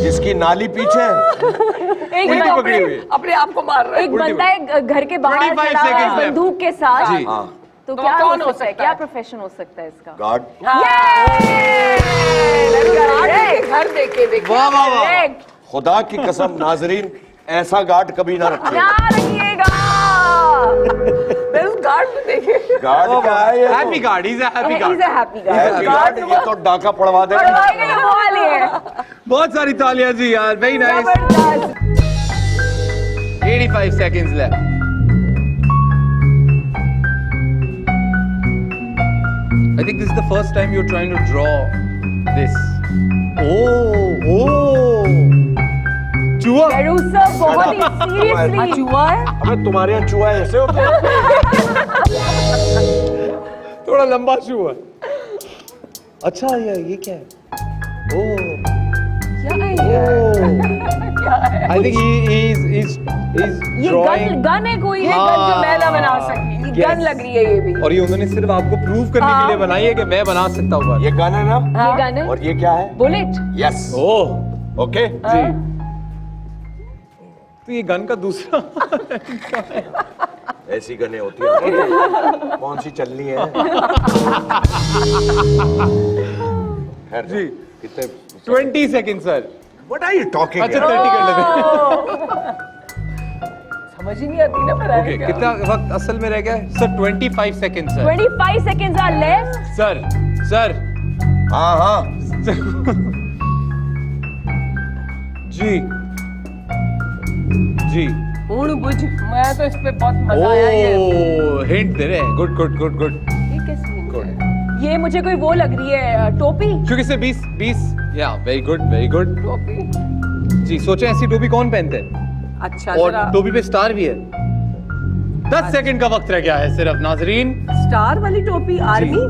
जिसकी नाली पीछे है? एक उल्टी बंदा पकड़ी हुई है। अपने आप को मार रहा है। एक बंदा है घर के बाहर 25 खड़ा हुआ है seconds left. बंदूक के साथ जी। हाँ, तो तो क्या कौन हो सकता है क्या है? प्रोफेशन हो सकता है इसका गार्ड। घर देखे देखे वाह वाह वाह। Correct. खुदा की कसम नाजरीन, ऐसा गार्ड कभी ना रखिए। क्या रखिएगा मैं उस गार्ड में देखे। गार्ड क्या है ये? Happy guard, is a happy He's guard. a happy guy. Happy guard, ये तो डाका पड़वा देगा। पढ़वाएंगे ये वो वाले हैं। बहुत सारी तालियां जी यार, वेरी नाइस। जबरदस्त 85 seconds left. I think this is the first time you're trying to draw this. Oh. चूहा। फेरूज सर बहुत ही सीरियसली चूहा है। अबे तुम्हारे यहाँ चूहा ऐसे होता है? थोड़ा लंबा चूहा। अच्छा ये क्या है? Oh. क्या है ये? I think he's ये drawing. गन है कोई ये गन जो मैं ना बना सकी। Yes. गन लग रही है ये भी। और ये उन्होंने सिर्फ आपको प्रूव करने के लिए बनाई है कि मैं बना सकता हूँ। ये गन है ना? ये गन है और ये क्या है? Bullet yes. Oh okay. जी। तो ये गन का दूसरा ऐसी गनें होती हैं। कौन सी चलनी है? खैर, जी। कितने? 20 seconds sir. What are you talking? अच्छा यार? 30 कर लेते हैं। समझ ही नहीं आती ना बनाने ओके का। कितना वक्त असल में रह गया है? Sir 25 seconds sir. 25 seconds are left sir हाँ हाँ। जी जी। ऊण बुझ, मैं तो इस पे बहुत मजा आया ये। ओह हिंट दे रहे हैं। Good good good good. ये कैसी हिंट है? ये मुझे कोई वो लग रही है टोपी क्योंकि से 20 या वेरी गुड वेरी गुड। टोपी। जी सोचे ऐसी टोपी कौन पहनते हैं? अच्छा और जरा टोपी पे स्टार भी है। 10 सेकंड का वक्त रह गया है सिर्फ नाजरीन। स्टार वाली टोपी आर्मी।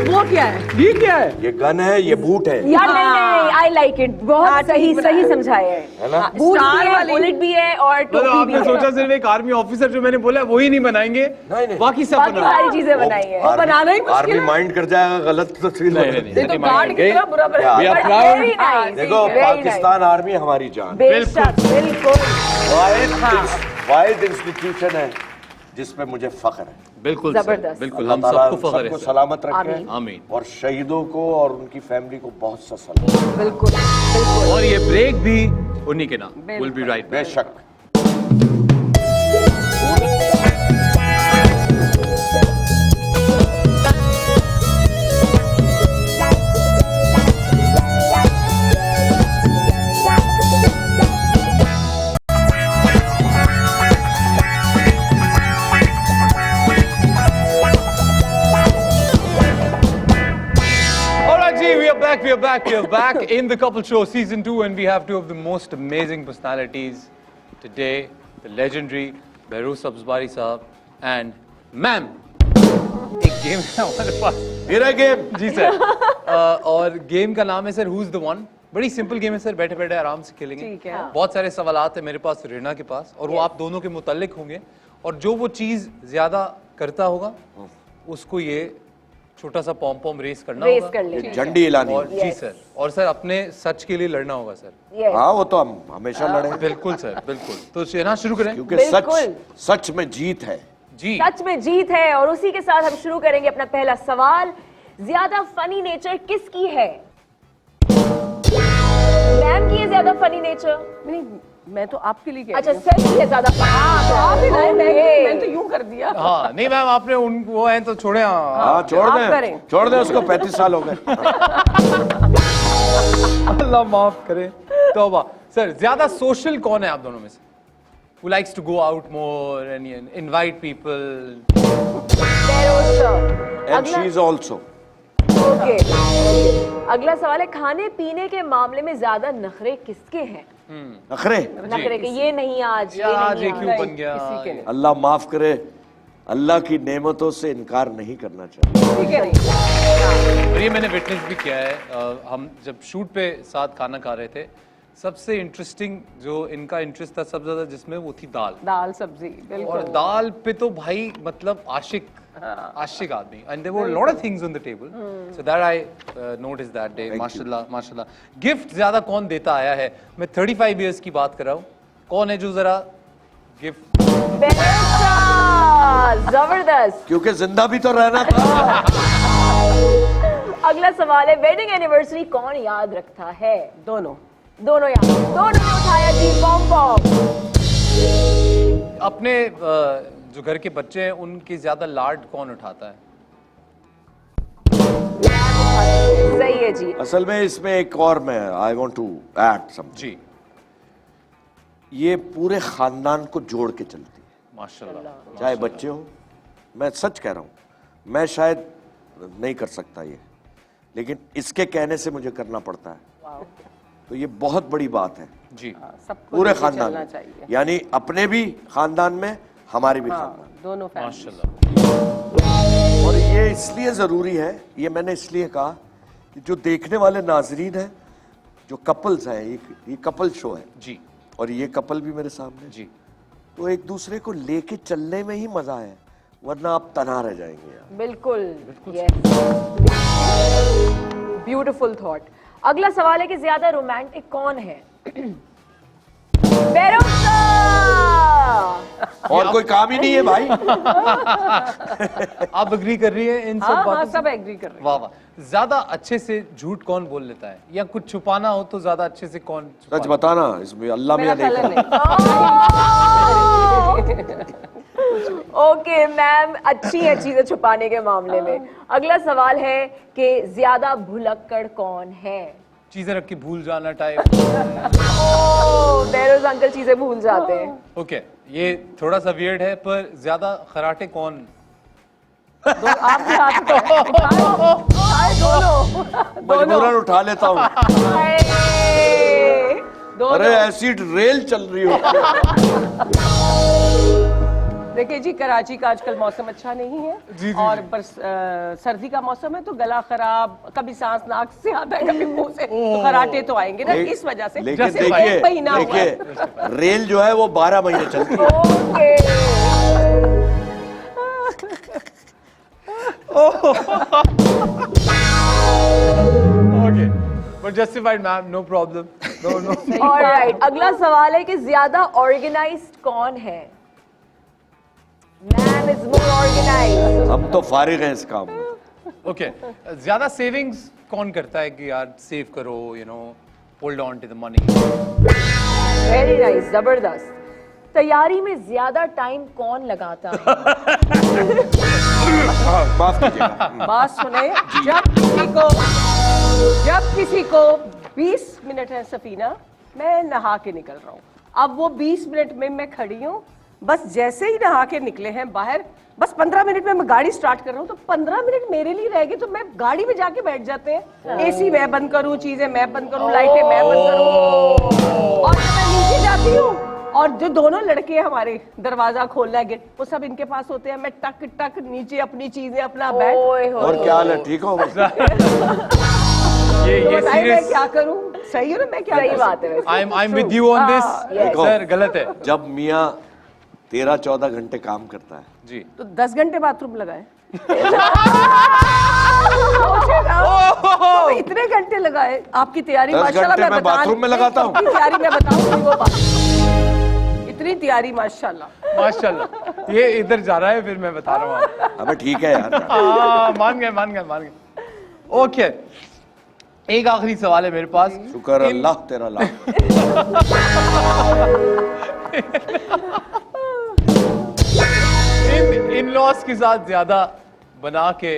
वो क्या है? ये क्या है? ये गन है, ये बूट है। यार नहीं आई लाइक इट बहुत हाँ, सही ठीक सही बनाया। समझाया है है ना? बूट स्टार भी है वाली। बुलेट भी है और मतलब टोपी भी आपने है सोचा सिर्फ एक आर्मी ऑफिसर जो मैंने बोला है वही नहीं बनाएंगे, नहीं। बाकी सब बाकी बना। सारी चीजें बनाई है वो बनाना ही मुश्किल आर्मी है। माइंड कर जाएगा, गलत तस्वीर नहीं, बना नहीं, दी। ये तो गार्ड की तरह बुरा बना। We are proud. Very nice, देखो very पाकिस्तान आर्मी हमारी जान। बेशक बिल्कुल वाहिद इंस्टीट्यूशन है जिस पे मुझे फख्र है। बिल्कुल जबरदस्त। सर, बिल्कुल अल्लाह हम ताला सबको फख्र है सबको सर। सलामत रखे। आमीन। आमीन। और शहीदों को और उनकी फैमिली को बहुत सा सलाम। बिल्कुल बिल्कुल और ये ब्रेक भी उन्हीं के नाम। Will be right. बेशक। we are back in the Couple Show season 2 and we have two of the most amazing personalities today, the legendary Behrouz Sabzwari साहब and ma'am. एक गेम है हमारे पास. मेरा गेम. जी सर. और गेम का नाम है सर Who's the One. बड़ी सिंपल गेम है सर, बैठे बैठे आराम से खेलेंगे. ठीक है. बहुत सारे सवालात है मेरे पास, रीना के पास, और वो आप दोनों के मुतालिक होंगे, और जो वो चीज ज्यादा करता होगा उसको ये छोटा सा पॉम पॉम रेस करना रेस होगा. कर ले. झंडी हिलानी. और जी सर, और सर अपने सच के लिए लड़ना होगा सर. हाँ वो तो हम हमेशा लड़े. बिल्कुल सर, बिल्कुल. तो शहना शुरू करें. क्योंकि बिल्कुल. सच में जीत है. जी. सच में जीत है, और उसी के साथ हम शुरू करेंगे अपना पहला सवाल. ज्यादा फनी नेचर किसकी है? मैम की है ज्यादा फनी नेचर. नहीं, मैं तो आपके लिए कह अच्छा, रही हूँ. सर की है ज्यादा. तो आप ही लाए, Okay. मैं तो यूं कर दिया. हाँ नहीं मैम, आपने उन वो हैं तो छोड़े. हाँ छोड़ आप दे. करें. छोड़ दे उसको. 35 साल हो गए. अल्लाह माफ करे. तौबा. सर ज्यादा सोशल कौन है आप दोनों में से? Who likes to go out more and invite people? Behrouz sir. And she is also. Okay. अगला सवाल है, खाने पीने के मामले में ज्यादा नखरे किसके हैं? नखरे. नखरे के ये नहीं आज, ये आज ये नहीं क्यों आज. बन गया? किसी के नहीं. अल्लाह माफ करे. अल्लाह की नेमतों से इनकार नहीं करना चाहिए. ठीक है नहीं. और ये मैंने विटनेस भी किया है. हम जब शूट पे साथ खाना खा रहे थे, सबसे इंटरेस्टिंग जो इनका इंटरेस्ट था सबसे ज्यादा जिसमें, वो थी दाल. दाल सब्जी. और बिल्कुल. दाल पे तो भाई मतलब आशिक आदमी. And there were lot of things on the table, so that I notice that day. माशाल्लाह माशाल्लाह. गिफ्ट ज्यादा कौन देता आया है? मैं 35 इयर्स की बात कर रहा हूँ. कौन है जो जरा गिफ्ट? Behrouz sir, जबरदस्त. क्योंकि जिंदा भी तो रहना था. अगला सवाल है, वेडिंग एनिवर्सरी कौन याद रखता है? दोनों. दोनों याद. दोनों ने उठाया जी पॉम पॉम. अपने जो घर के बच्चे हैं उनकी ज्यादा लाड कौन उठाता है? सही है जी. असल में इसमें एक और मैं I want to add something. जी. ये पूरे खानदान को जोड़ के चलती है. माशाल्लाह. चाहे बच्चे हो. मैं सच कह रहा हूँ. मैं शायद नहीं कर सकता ये, लेकिन इसके कहने से मुझे करना पड़ता है. तो ये बहुत बड़ी बात है. जी. सबको पूरे लेके खानदान चलना में, चाहिए. यानी अपने भी खानदान में, हमारे भी हाँ, खानदान. दोनों फैमिली. माशाल्लाह. और ये इसलिए जरूरी है, ये मैंने इसलिए कहा कि जो देखने वाले नाजरीन हैं, जो कपल्स हैं, ये कपल शो है. जी. और ये कपल भी मेरे सामने. जी. तो एक दूसरे को लेके चलने में ही मजा है, वरना आप तन्हा रह जाएंगे यार. बिल्कुल. Beautiful thought. अगला सवाल है कि ज्यादा रोमांटिक कौन है? Behrouz sir. और कोई काम ही नहीं है भाई. आप एग्री कर रही हैं इन सब हाँ, बातों हाँ, से? सब एग्री कर रहे हैं. वाह वाह. ज्यादा अच्छे से झूठ कौन बोल लेता है, या कुछ छुपाना हो तो ज्यादा अच्छे से कौन छुपा सच बताना, इसमें अल्लाह मेरा मियां कलर देख. नहीं. ओके मैम, अच्छी है चीजें छुपाने के मामले में. अगला सवाल है कि ज्यादा भुलक्कड़ कौन है? चीजें रख के भूल जाना टाइप. Behrouz अंकल चीजें भूल जाते हैं. ओके, ये थोड़ा सा वियर्ड है, पर ज्यादा खराटे कौन? आपके हाथ में दोनों. मजबूरन उठा लेता हूँ. हाय. अरे ऐसी रेल चल रही हो. देखिए जी, कराची का आजकल मौसम अच्छा नहीं है. जी, जी, और सर्दी का मौसम है, तो गला खराब, कभी सांस नाक से आता है, कभी मुंह से, तो खराटे तो आएंगे ना. इस वजह से. लेकिन सिर्फ एक महीना हुआ है. देखिए रेल जो है वो 12 महीने चलती है. Okay. Okay, but justified ma'am, no problem. No no. Alright. अगला सवाल है कि ज्यादा ऑर्गेनाइज्ड कौन है? Ma'am is more organised. हम तो फारिग हैं इस काम में. ओके, ज्यादा सेविंग्स कौन करता है कि यार सेव करो, you know, hold on to the money? Very nice. जबरदस्त. तैयारी में ज्यादा टाइम कौन लगाता है? माफ कीजिएगा. बात सुने. जब किसी को 20 मिनट है सफीना, मैं नहा के निकल रहा हूँ. अब वो 20 मिनट में मैं खड़ी हूँ, बस जैसे ही नहा के निकले हैं बाहर, बस 15 मिनट में मैं गाड़ी स्टार्ट कर रहा हूँ, तो 15 मिनट मेरे लिए रह गए, तो मैं गाड़ी में जाके बैठ जाते हैं। एसी मैं बंद करूँ, चीजें मैं बंद करूँ, लाइटें मैं बंद करूँ, और मैं नीचे जाती हूँ, और जो दोनों लड़के हमारे दरवाजा खोलना है गेट, वो सब इनके पास होते हैं। मैं टक टक नीचे अपनी चीजें, अपना बैग। और क्या हाल है, ठीक हो? ये मैं क्या करूँ? सही है ना, मैं क्या? सही बात है। I'm with you on this. Sir गलत है जब मियाँ 13-14 घंटे काम करता है जी, तो 10 घंटे बाथरूम लगाए। तो इतने घंटे लगाए आपकी तैयारी? 10 माशाल्लाह घंटे मैं बाथरूम में लगाता हूँ। तैयारी मैं बताऊंगी वो बात। इतनी तैयारी माशाल्लाह। माशाल्लाह। ये इधर जा रहा है, फिर मैं बता रहा हूँ। अबे ठीक है यार। मान गए। ओके, एक आखिरी सवाल है मेरे पास। शुक्र अल्लाह तेरा लाख। इन लॉस के साथ ज्यादा बना के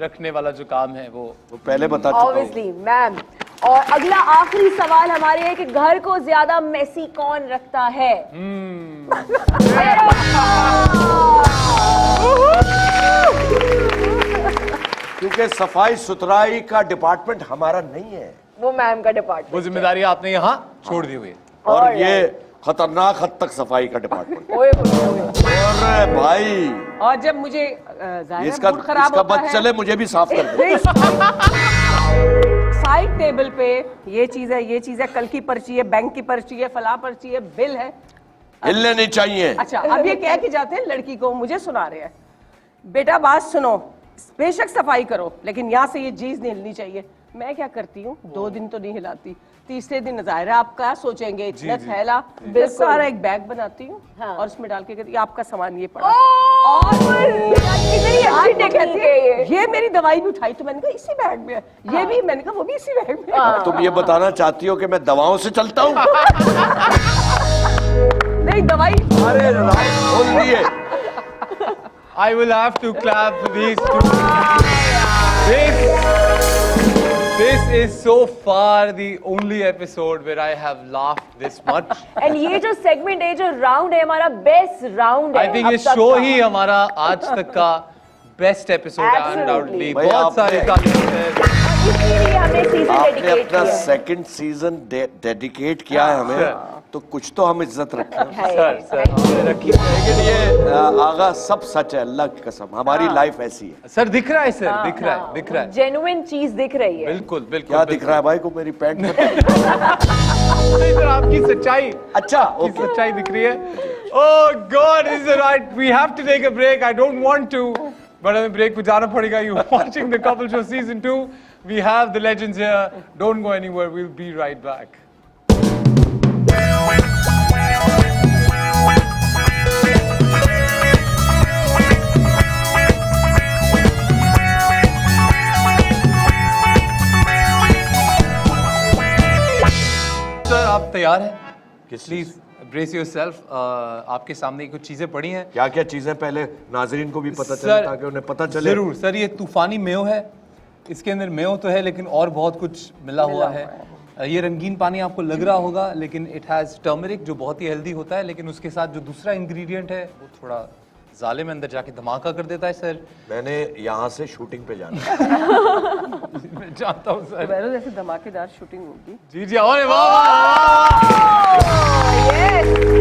रखने वाला जो काम है वो पहले बता चुका हूं। Obviously ma'am. और अगला आखिरी सवाल हमारे है कि घर को ज्यादा मेसी कौन रखता है? क्योंकि सफाई सुथराई का डिपार्टमेंट हमारा नहीं है, वो मैम का डिपार्टमेंट। वो जिम्मेदारी आपने यहाँ छोड़ दी हुई है। और ये खतरनाक हद तक सफाई का डिपार्टमेंट। अरे भाई, और जब मुझे इसका बच चले मुझे भी साफ कर दे। साइड टेबल पे ये चीज है, कल की पर्ची है, बैंक की पर्ची है, फला पर्ची है, बिल है, हिलने नहीं चाहिए। अच्छा, अब ये कह के जाते हैं लड़की को, मुझे सुना रहे हैं, बेटा बात सुनो, बेशक सफाई करो लेकिन यहाँ से ये चीज नहीं हिलनी चाहिए। मैं क्या करती हूँ, 2 दिन तो नहीं हिलाती, तीसरे दिन ज़ाहिर है आप क्या सोचेंगे, इतना थैला, सारा एक बैग बनाती हूँ और उसमें डाल के कहती हूँ आपका सामान ये पड़ा। ये मेरी दवाई भी उठाई, तो मैंने कहा इसी बैग में है, ये भी मैंने कहा वो भी इसी बैग में है। तुम ये बताना चाहती हो कि मैं दवाओं से चलता हूँ? नहीं, दवाई। अरे बोल दिए। I will have to clap for these two. This is so far the only episode where I have laughed this much. And ये जो segment है, जो round है, हमारा best round है। I think ये show ही हमारा आज तक का best episode है undoubtedly. बहुत सारे तारीफ है। इसीलिए हमने season आपने dedicate अपना किया। सेकंड सीजन डेडिकेट किया है हमें, तो कुछ तो हम इज्जत रखें। सर हमने रखी है। लेकिन ये आगा सब सच है, अल्लाह की कसम, हमारी लाइफ ऐसी है। सर दिख रहा है, सर दिख रहा है। जेन्युइन चीज दिख रही है। बिल्कुल। क्या दिख रहा है भाई को? मेरी पैंट में सर आपकी सच्चाई, अच्छा आपकी सच्चाई दिख रही है। Oh God, is it right? We have to take a break. I don't want to, but हमें ब्रेक पे जाना पड़ेगा। You watching the Couple Show season 2? We have the legends here. Don't go anywhere. We'll be right back. Sir आप तैयार हैं? Please brace yourself. आपके सामने कुछ चीजें पड़ी हैं। क्या क्या चीजें पहले नाजरीन को भी पता चले, ताकि उन्हें पता चले। जरूर सर, ये तूफानी मेव है। इसके अंदर मेव तो है लेकिन और बहुत कुछ मिला हुआ है। ये रंगीन पानी आपको लग रहा होगा, लेकिन इट हैज टर्मरिक जो बहुत ही हेल्दी होता है, लेकिन उसके साथ जो दूसरा इंग्रेडिएंट है वो थोड़ा जाले में अंदर जाके धमाका कर देता है। सर मैंने यहाँ से शूटिंग पे जाना मैं जानता हूँ सर। तो जैसे धमाकेदार शूटिंग होगी। जी जी, अरे वाह,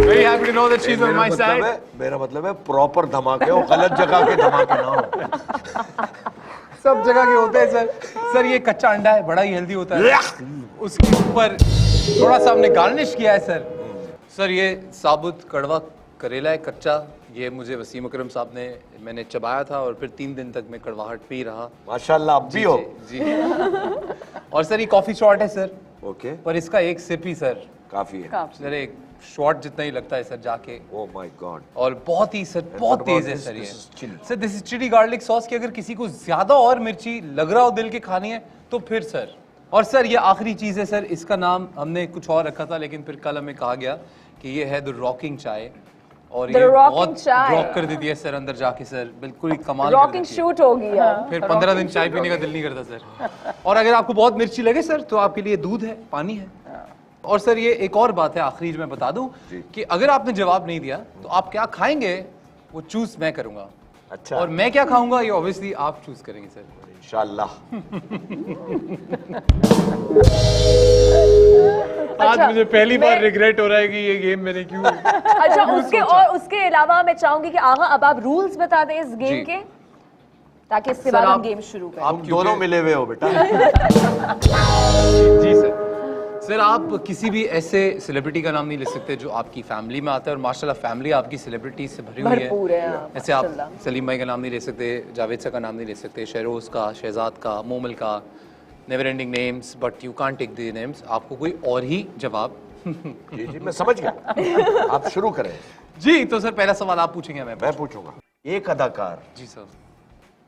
very happy to know that she is on my side. मेरा मतलब है प्रॉपर धमाके हो, गलत जगह के धमाके ना हो। सब जगह के होते हैं सर। सर ये कच्चा अंडा है, बड़ा ही हेल्दी होता है। उसके ऊपर थोड़ा सा हमने गार्निश किया है सर। सर ये साबुत कड़वा करेला है, कच्चा। ये मुझे वसीम अकरम साहब ने, मैंने चबाया था और फिर 3 दिन तक मैं कड़वाहट पी रहा। माशाल्लाह, अब भी हो। जी। और सर ये कॉफी शॉट है सर। ओके। पर इसका एक सिप ही सर काफी है। सर एक शॉट जितना ही लगता है सर जाके। Oh my god. और बहुत ही सर, बहुत तेज है सर ये। Sir this is chilli garlic sauce की अगर किसी को ज्यादा और मिर्ची लग रहा हो दिल के खानी है तो फिर सर। और सर ये आखिरी चीज है सर, इसका नाम हमने कुछ और रखा था लेकिन फिर कल हमें कहा गया कि ये है द रॉकिंग चाय। और ये बहुत रॉक कर देती है सर अंदर जाके सर, बिल्कुल ही कमाल। रॉकिंग शूट होगी यार। फिर 15 दिन चाय पीने का दिल नहीं करता सर। और अगर आपको बहुत मिर्ची लगे सर तो आपके लिए दूध है, पानी है, और सर ये एक और बात है आखिरी जो मैं बता दूं कि अगर आपने जवाब नहीं दिया तो आप क्या खाएंगे वो चूज मैं करूंगा। अच्छा। और मैं क्या खाऊंगा ये ऑब्वियसली आप चूज करेंगे सर। इंशाल्लाह। आज मुझे पहली बार रिग्रेट हो रहा है कि ये गेम मैंने क्यों। अच्छा उसके अलावा मैं चाहूंगी कि आगा अब आप रूल्स बता दें इस गेम के, ताकि इसके बाद हम गेम शुरू करें। आप दोनों मिले हुए हो बेटा। जी सर। सर आप किसी भी ऐसे सेलिब्रिटी का नाम नहीं ले सकते जो आपकी फैमिली में आता है, और माशाल्लाह फैमिली आपकी सेलिब्रिटी से भरी हुई भरपूर है। ऐसे आप सलीम भाई का नाम नहीं ले सकते, जावेद सर का नाम नहीं ले सकते, शहरोज का, शहजाद का, मोमिल का, never ending names, but you can't take the names. आपको कोई और ही जवाब। जी जी मैं समझ गया, आप शुरू करें। जी तो सर पहला सवाल आप पूछेंगे मैं पूछूंगा। एक अदाकार जी सर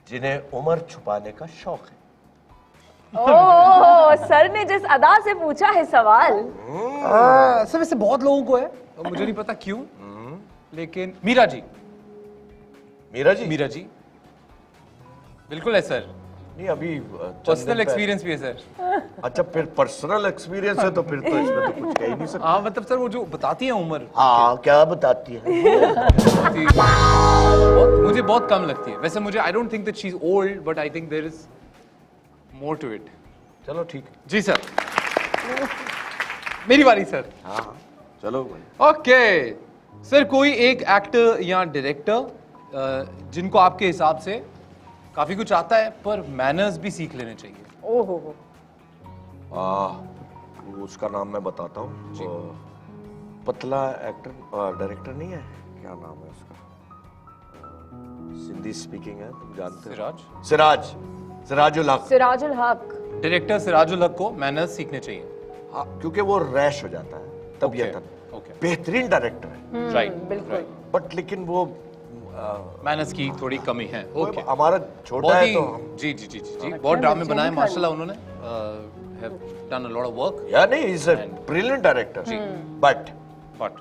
जिन्हें उम्र छुपाने का शौक है। ओह सर ने जिस अदा से पूछा है सवाल। सर वैसे बहुत लोगों को है और मुझे नहीं पता क्यों, लेकिन मीरा जी। मीरा जी? मीरा जी बिल्कुल है सर। नहीं अभी पर्सनल एक्सपीरियंस भी है सर। अच्छा फिर पर्सनल एक्सपीरियंस है तो फिर तो इसमें तो कुछ कह ही नहीं सकते। हाँ मतलब सर वो जो बताती है उम्र, हाँ क्या बताती है? मुझे बहुत कम लगती है वैसे। मुझे I don't think that she is old but I think there is more to it. चलो ठीक है। जी सर मेरी बारी सर। हाँ चलो ओके सर कोई एक एक्टर या डायरेक्टर जिनको आपके हिसाब से काफी कुछ आता है पर मैनर्स भी सीख लेने चाहिए। ओहो उसका नाम मैं बताता हूँ। पतला एक्टर डायरेक्टर नहीं है, क्या नाम है उसका? सिंधी स्पीकिंग है, तुम जानते हो? सिराजुल हक। सिराजुल हक। डायरेक्टर सिराजुल हक को मैनर्स सीखने चाहिए। हाँ क्योंकि वो रैश हो जाता है तबीयतन। बेहतरीन डायरेक्टर है राइट बिल्कुल, बट लेकिन वो मैनर्स की थोड़ी कमी है। ओके हमारा छोटा है तो जी जी जी जी बहुत ड्रामे बनाए माशाल्लाह उन्होंने, have done a lot of work. या नहीं is a brilliant director but but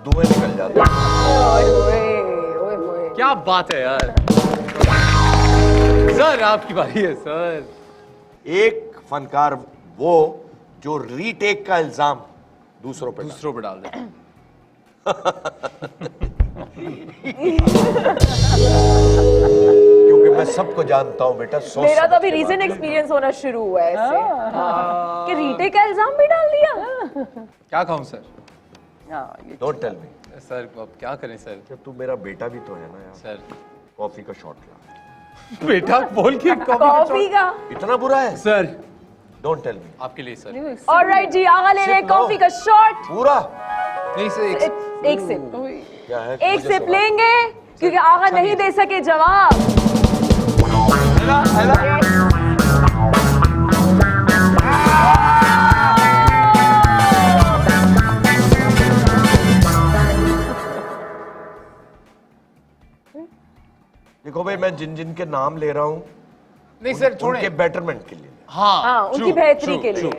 धुएं निकल जाते हैं। क्या बात है यार। सर आपकी बारी है सर। एक फनकार वो जो रीटेक का इल्जाम दूसरों पे डाल देते हैं। क्योंकि मैं सबको जानता हूँ बेटा। मेरा तो अभी रीसेंट एक्सपीरियंस होना शुरू हुआ है इससे कि रीटेक का इल्जाम भी डाल दिया। क्या कहूँ sir? Don't tell me sir अब क्या करें सर? जब तू मेरा बेटा भी तो है ना यार। सर कॉफी का शॉट ला। बेटा बोल के कॉफी का इतना बुरा है सर? डोंट टेल मी। आपके लिए सर। ऑलराइट जी आगा ले रहे कॉफी का शॉट। पूरा नहीं सर एक सिप। क्या है? एक सिप लेंगे क्योंकि आगा नहीं दे सके जवाब। देखो भाई मैं जिन जिन के नाम ले रहा हूँ नहीं सर छोड़े उनके बेटरमेंट के लिए। हाँ उनकी बेहतरी के लिए।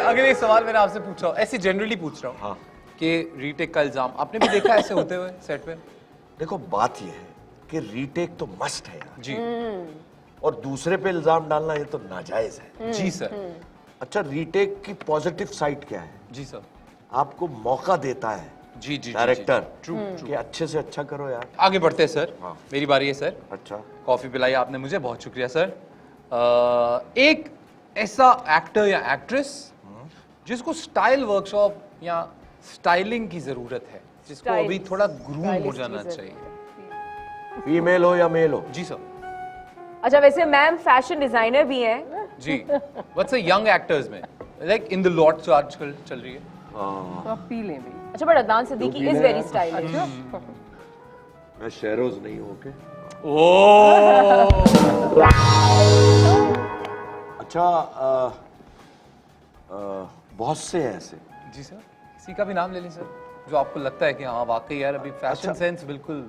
अगर ये सवाल मैंने आपसे पूछा ऐसे जनरली पूछ रहा हूँ हाँ। कि रीटेक का इल्जाम आपने भी देखा ऐसे होते हुए सेट पे? देखो बात ये है कि रीटेक तो मस्ट है यार जी और दूसरे पे इल्जाम डालना ये तो नाजायज है। जी सर। अच्छा रीटेक की पॉजिटिव साइड क्या है? जी सर। आपको मौका देता है जी जी डायरेक्टर ट्रू कि अच्छे से अच्छा करो यार। आगे बढ़ते हैं सर। हाँ। मेरी बारी है सर। अच्छा कॉफी पिलाई आपने मुझे, बहुत शुक्रिया सर। एक ऐसा एक्टर या एक्ट्रेस जिसको स्टाइल वर्कशॉप या स्टाइलिंग की जरूरत है, जिसको अभी थोड़ा ग्रूम हो जाना चाहिए। फीमेल हो या मेल हो? जी सर। अच्छा वैसे मैम फैशन डिजाइनर भी हैं जी। व्हाट्स यंग एक्टर्स में लाइक इन द लॉट जो आजकल चल रही है। तो आप पी लें भी। अच्छा but Adnan Siddiqui is very stylish. मैं शहरोज नहीं हूँ ओके। अच्छा बहुत से हैं ऐसे। जी सर। किसी का भी नाम ले लें सर जो आपको लगता है कि हाँ वाकई यार अभी फैशन सेंस बिल्कुल।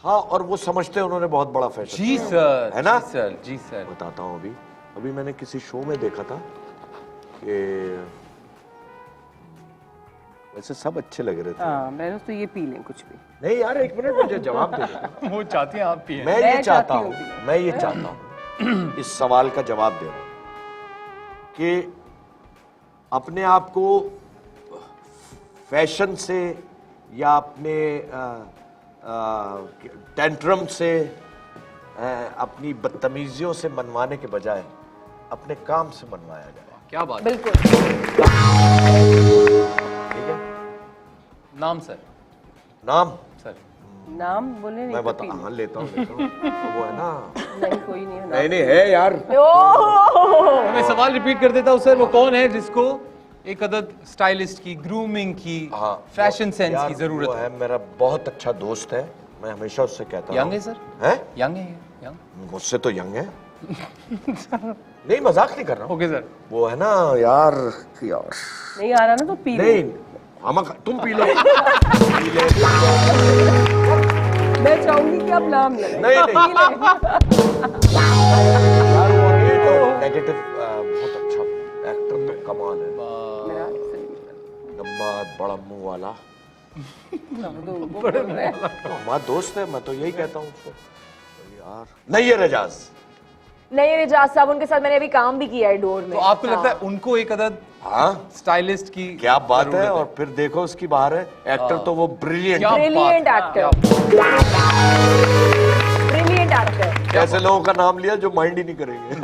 हाँ और वो समझते हैं उन्होंने बहुत बड़ा फैशन। जी सर है ना? जी सर जी सर। बताता हूँ अभी मैंने किसी शो में देखा था कि वैसे सब अच्छे लग रहे थे। हाँ मैंने तो ये पी लें कुछ भी। नहीं यार एक मिनट मुझे जवाब दे दो। वो चाहती हैं आप पिए। मैं ये चाहता हूँ इस सवाल का जवाब दे रहा हूँ कि अपने आप को फैशन से या अपने टेंट्रम से अपनी बदतमीजियों से मनवाने के बजाय अपने काम से मनवाया जाए। क्या बात है। बिल्कुल। ठीक है। नाम सर। नाम सर नाम बोले नहीं मैं तो बता, हाँ लेता हूँ तो वो है ना, नहीं कोई नहीं है नहीं नहीं है यार। मैं सवाल रिपीट कर देता हूँ सर, वो कौन है जिसको एक अदद स्टाइलिस्ट की, ग्रूमिंग की, फैशन सेंस की जरूरत वो है मेरा बहुत अच्छा दोस्त है, मैं हमेशा उससे कहता हूँ। यंग है सर? हैं? यंग है? यंग? मुझसे तो यंग है। नहीं मजाक नहीं कर रहा हूँ। Okay sir. वो है ना यार नहीं आ रहा ना तो पी ले। नहीं हम तुम पी लो। मैं चाहूंगी कि आप नाम लें। नहीं यार वो ये तो नेगेटिव बहुत अच्छा एक्टर पे कमाल है। लंबा बड़ा मुंह वाला हमारा दोस्त है, मैं तो यही कहता हूँ उसको यार। नहीं है रजाज। नहीं रिजाज साहब, उनके साथ मैंने अभी काम भी किया है डोर में। तो आपको लगता है उनको एक अदद स्टाइलिस्ट की क्या बात है? और फिर देखो उसकी बाहर है एक्टर तो वो brilliant brilliant actor, brilliant actor. ऐसे लोगों का नाम लिया जो माइंड ही नहीं करेंगे।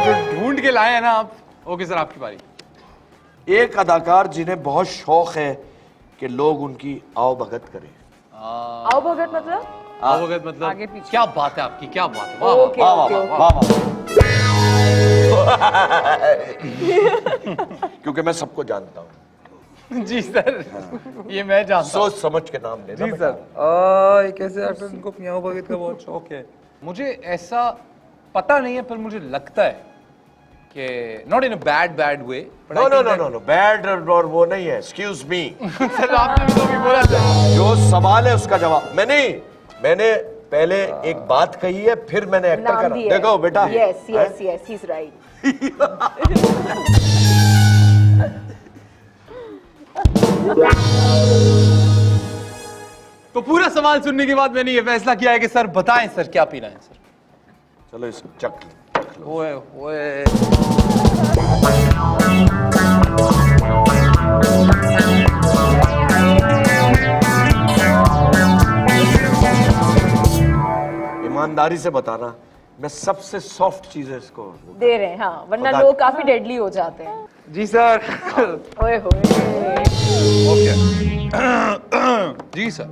जो ढूंढ के लाए हैं ना आप। ओके सर, आपकी बारी। एक अदाकार जिन्हें बहुत शौक है कि लोग उनकी आओ भगत करें। आओ भगत मतलब? आवगत मतलब आगे पीछे। क्या बात है आपकी, क्या बात है। वाह ओके, वाह ओके, वाह ओके। वाह वाह। क्योंकि मैं सबको जानता हूँ। जी सर, ये मैं जानता हूँ। सोच समझ के नाम लेना। जी सर। एक ऐसे एक्टर जिनको मियां भगत का बहुत शौक है। मुझे ऐसा पता नहीं है, पर मुझे लगता है कि not in a bad way. No no no no no bad और वो नहीं है। एक्सक्यूज मी सर, आपने भी तो अभी बोला था। जो सवाल है उसका जवाब मैंने पहले एक बात कही है, फिर मैंने एक्टर नाम करा। दिया। देखो बेटा। Yes yes yes, he is right. तो पूरा सवाल सुनने के बाद मैंने ये फैसला किया है कि सर बताएं सर क्या पीना है सर। चलो इस चख लो। ओए ओए। ईमानदारी से बताना, मैं सबसे सॉफ्ट चीज है इसको दे रहे हैं, हाँ, वरना बता- लोग काफी डेडली हो जाते हैं। जी सर। ओए होए। ओके। जी सर,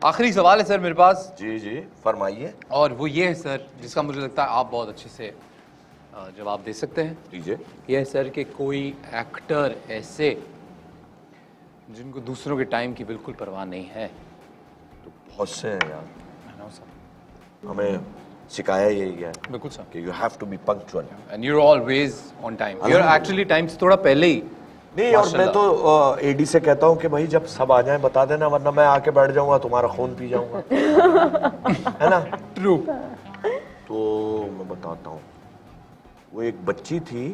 आखिरी सवाल है सर मेरे पास, जी जी फरमाइए। और वो ये है सर जिसका मुझे लगता है आप बहुत अच्छे से जवाब दे सकते हैं। दीजिए। ये है सर कि कोई एक्टर ऐसे जिनको दूसरों के टाइम की बिल्कुल परवाह नहीं है। बहुत से हैं यार, I know, sir. हमें सिखाया यही है बिल्कुल सर। कि you have to be punctual. And you are always on time. You are actually time से थोड़ा पहले ही। नहीं, और मैं तो एडी से कहता हूँ कि भाई जब सब आ जाएं बता देना, वरना मैं आके बैठ जाऊंगा तुम्हारा खून पी जाऊंगा। है ना? ट्रू। तो मैं बताता हूँ, वो एक बच्ची थी,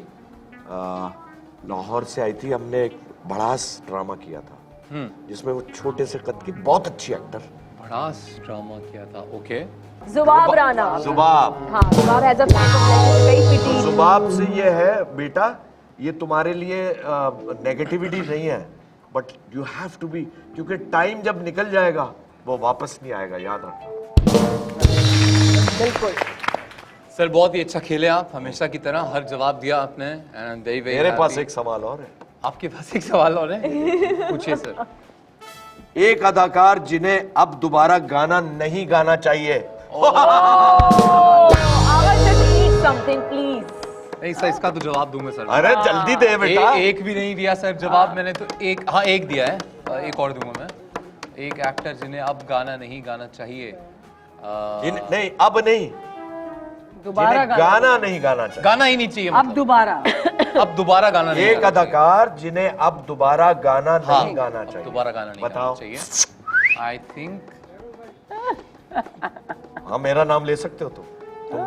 लाहौर से आई थी, हमने एक भड़ास ड्रामा किया था जिसमें वो छोटे से कद की बहुत अच्छी एक्टर। भड़ास ड्रामा किया था। ओके। जुबाब राना। जुबाब। हाँ, जुबाब हैज अ वेरी पिटी। जुबाब से ये है बेटा, ये तुम्हारे लिए नेगेटिविटी नहीं है, but you have to be, क्योंकि टाइम जब निकल जाएगा वो वापस नहीं आएगा, याद रखना। बिल्कुल सर, बहुत ही अच्छा खेले आप, हमेशा की तरह हर जवाब दिया आपने। एंड वेरी वेरी मेरे पास एक सवाल और है। आपके पास एक सवाल और है? पूछिए सर। एक अदाकार जिन्हें अब दोबारा गाना नहीं गाना चाहिए। Something please. नहीं सर, इसका तो जवाब दूंगा सर। अरे जल्दी दे बेटा। एक भी नहीं दिया सर जवाब मैंने तो। एक दिया है, एक और दूंगा मैं। एक एक्टर जिन्हें अब गाना नहीं गाना चाहिए। नहीं, अब नहीं, दोबारा गाना नहीं गाना चाहिए। गाना ही नहीं चाहिए अब मतलब। दोबारा अब दोबारा गाना नहीं एक गाना अदाकार जिन्हें अब दोबारा गाना हाँ, नहीं गाना अब चाहिए। दोबारा गाना नहीं बताओ। गाना चाहिए। आई थिंक हाँ, मेरा नाम ले सकते हो तुम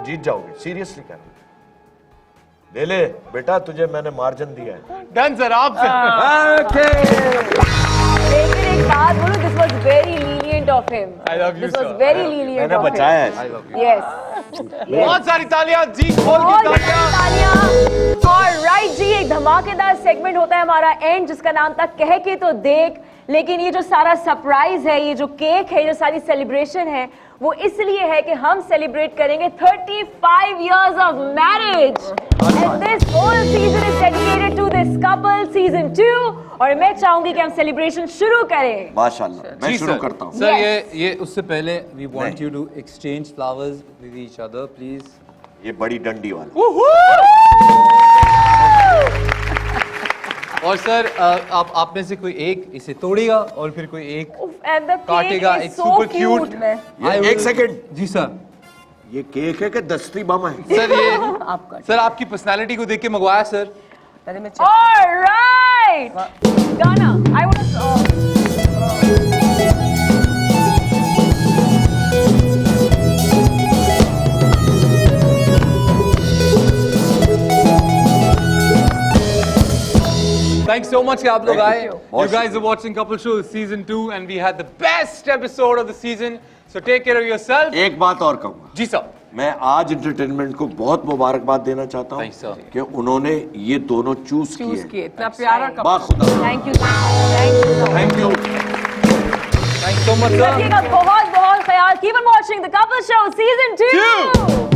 जीत जाओगे, सीरियसली कह रहा हूं। ले बेटा, तुझे मैंने मार्जिन दिया है। डन सर, आप लेकिन एक बात बोलो, this was very lenient lenient of him. I love you, This was sir. very lenient मैंने of him. बचाया है I love you. Yes. बहुत सारी तालियां जी, खोल की तालियां। Alright जी, एक धमाकेदार सेगमेंट होता है हमारा एंड, जिसका नाम था कह के तो देख। लेकिन ये जो सारा सरप्राइज है, ये जो केक है, ये जो सारी सेलिब्रेशन है, वो इसलिए है कि हम सेलिब्रेट करेंगे 35 years of marriage. And this whole season is dedicated to this couple, season 2. और मैं चाहूंगी कि हम सेलिब्रेशन शुरू करें। माशाल्लाह मैं जी, शुरू सर। करता हूँ सर, Yes. ये उससे पहले we want you to exchange flowers with each other, please. ये बड़ी डंडी वाला और सर आप में से कोई एक इसे तोड़ेगा और फिर कोई एक And the काटेगा। cake is It's so super cute. cute. एक सेकंड जी सर। ये केक है कि दस्ती बम है सर ये आपका सर आपकी पर्सनालिटी को देख के मंगवाया सर। पहले मैं All right. Ghana, I want to. Thanks so much कि आप लोग आए। You बहुत guys are watching Couple Show season 2 and we had the best episode of the season. So take care of yourself. एक बात और कहूँगा जी सर। मैं आज एंटरटेनमेंट को बहुत मुबारकबाद देना चाहता हूँ Thanks, sir. कि उन्होंने ये दोनों चूज चूज किए किए इतना प्यारा कपल बाखुदा Thank you. Thank you. Thank you Thanks so much sir। रखिएगा बहुत बहुत ख्याल। Keep on watching the Couple Show season 2.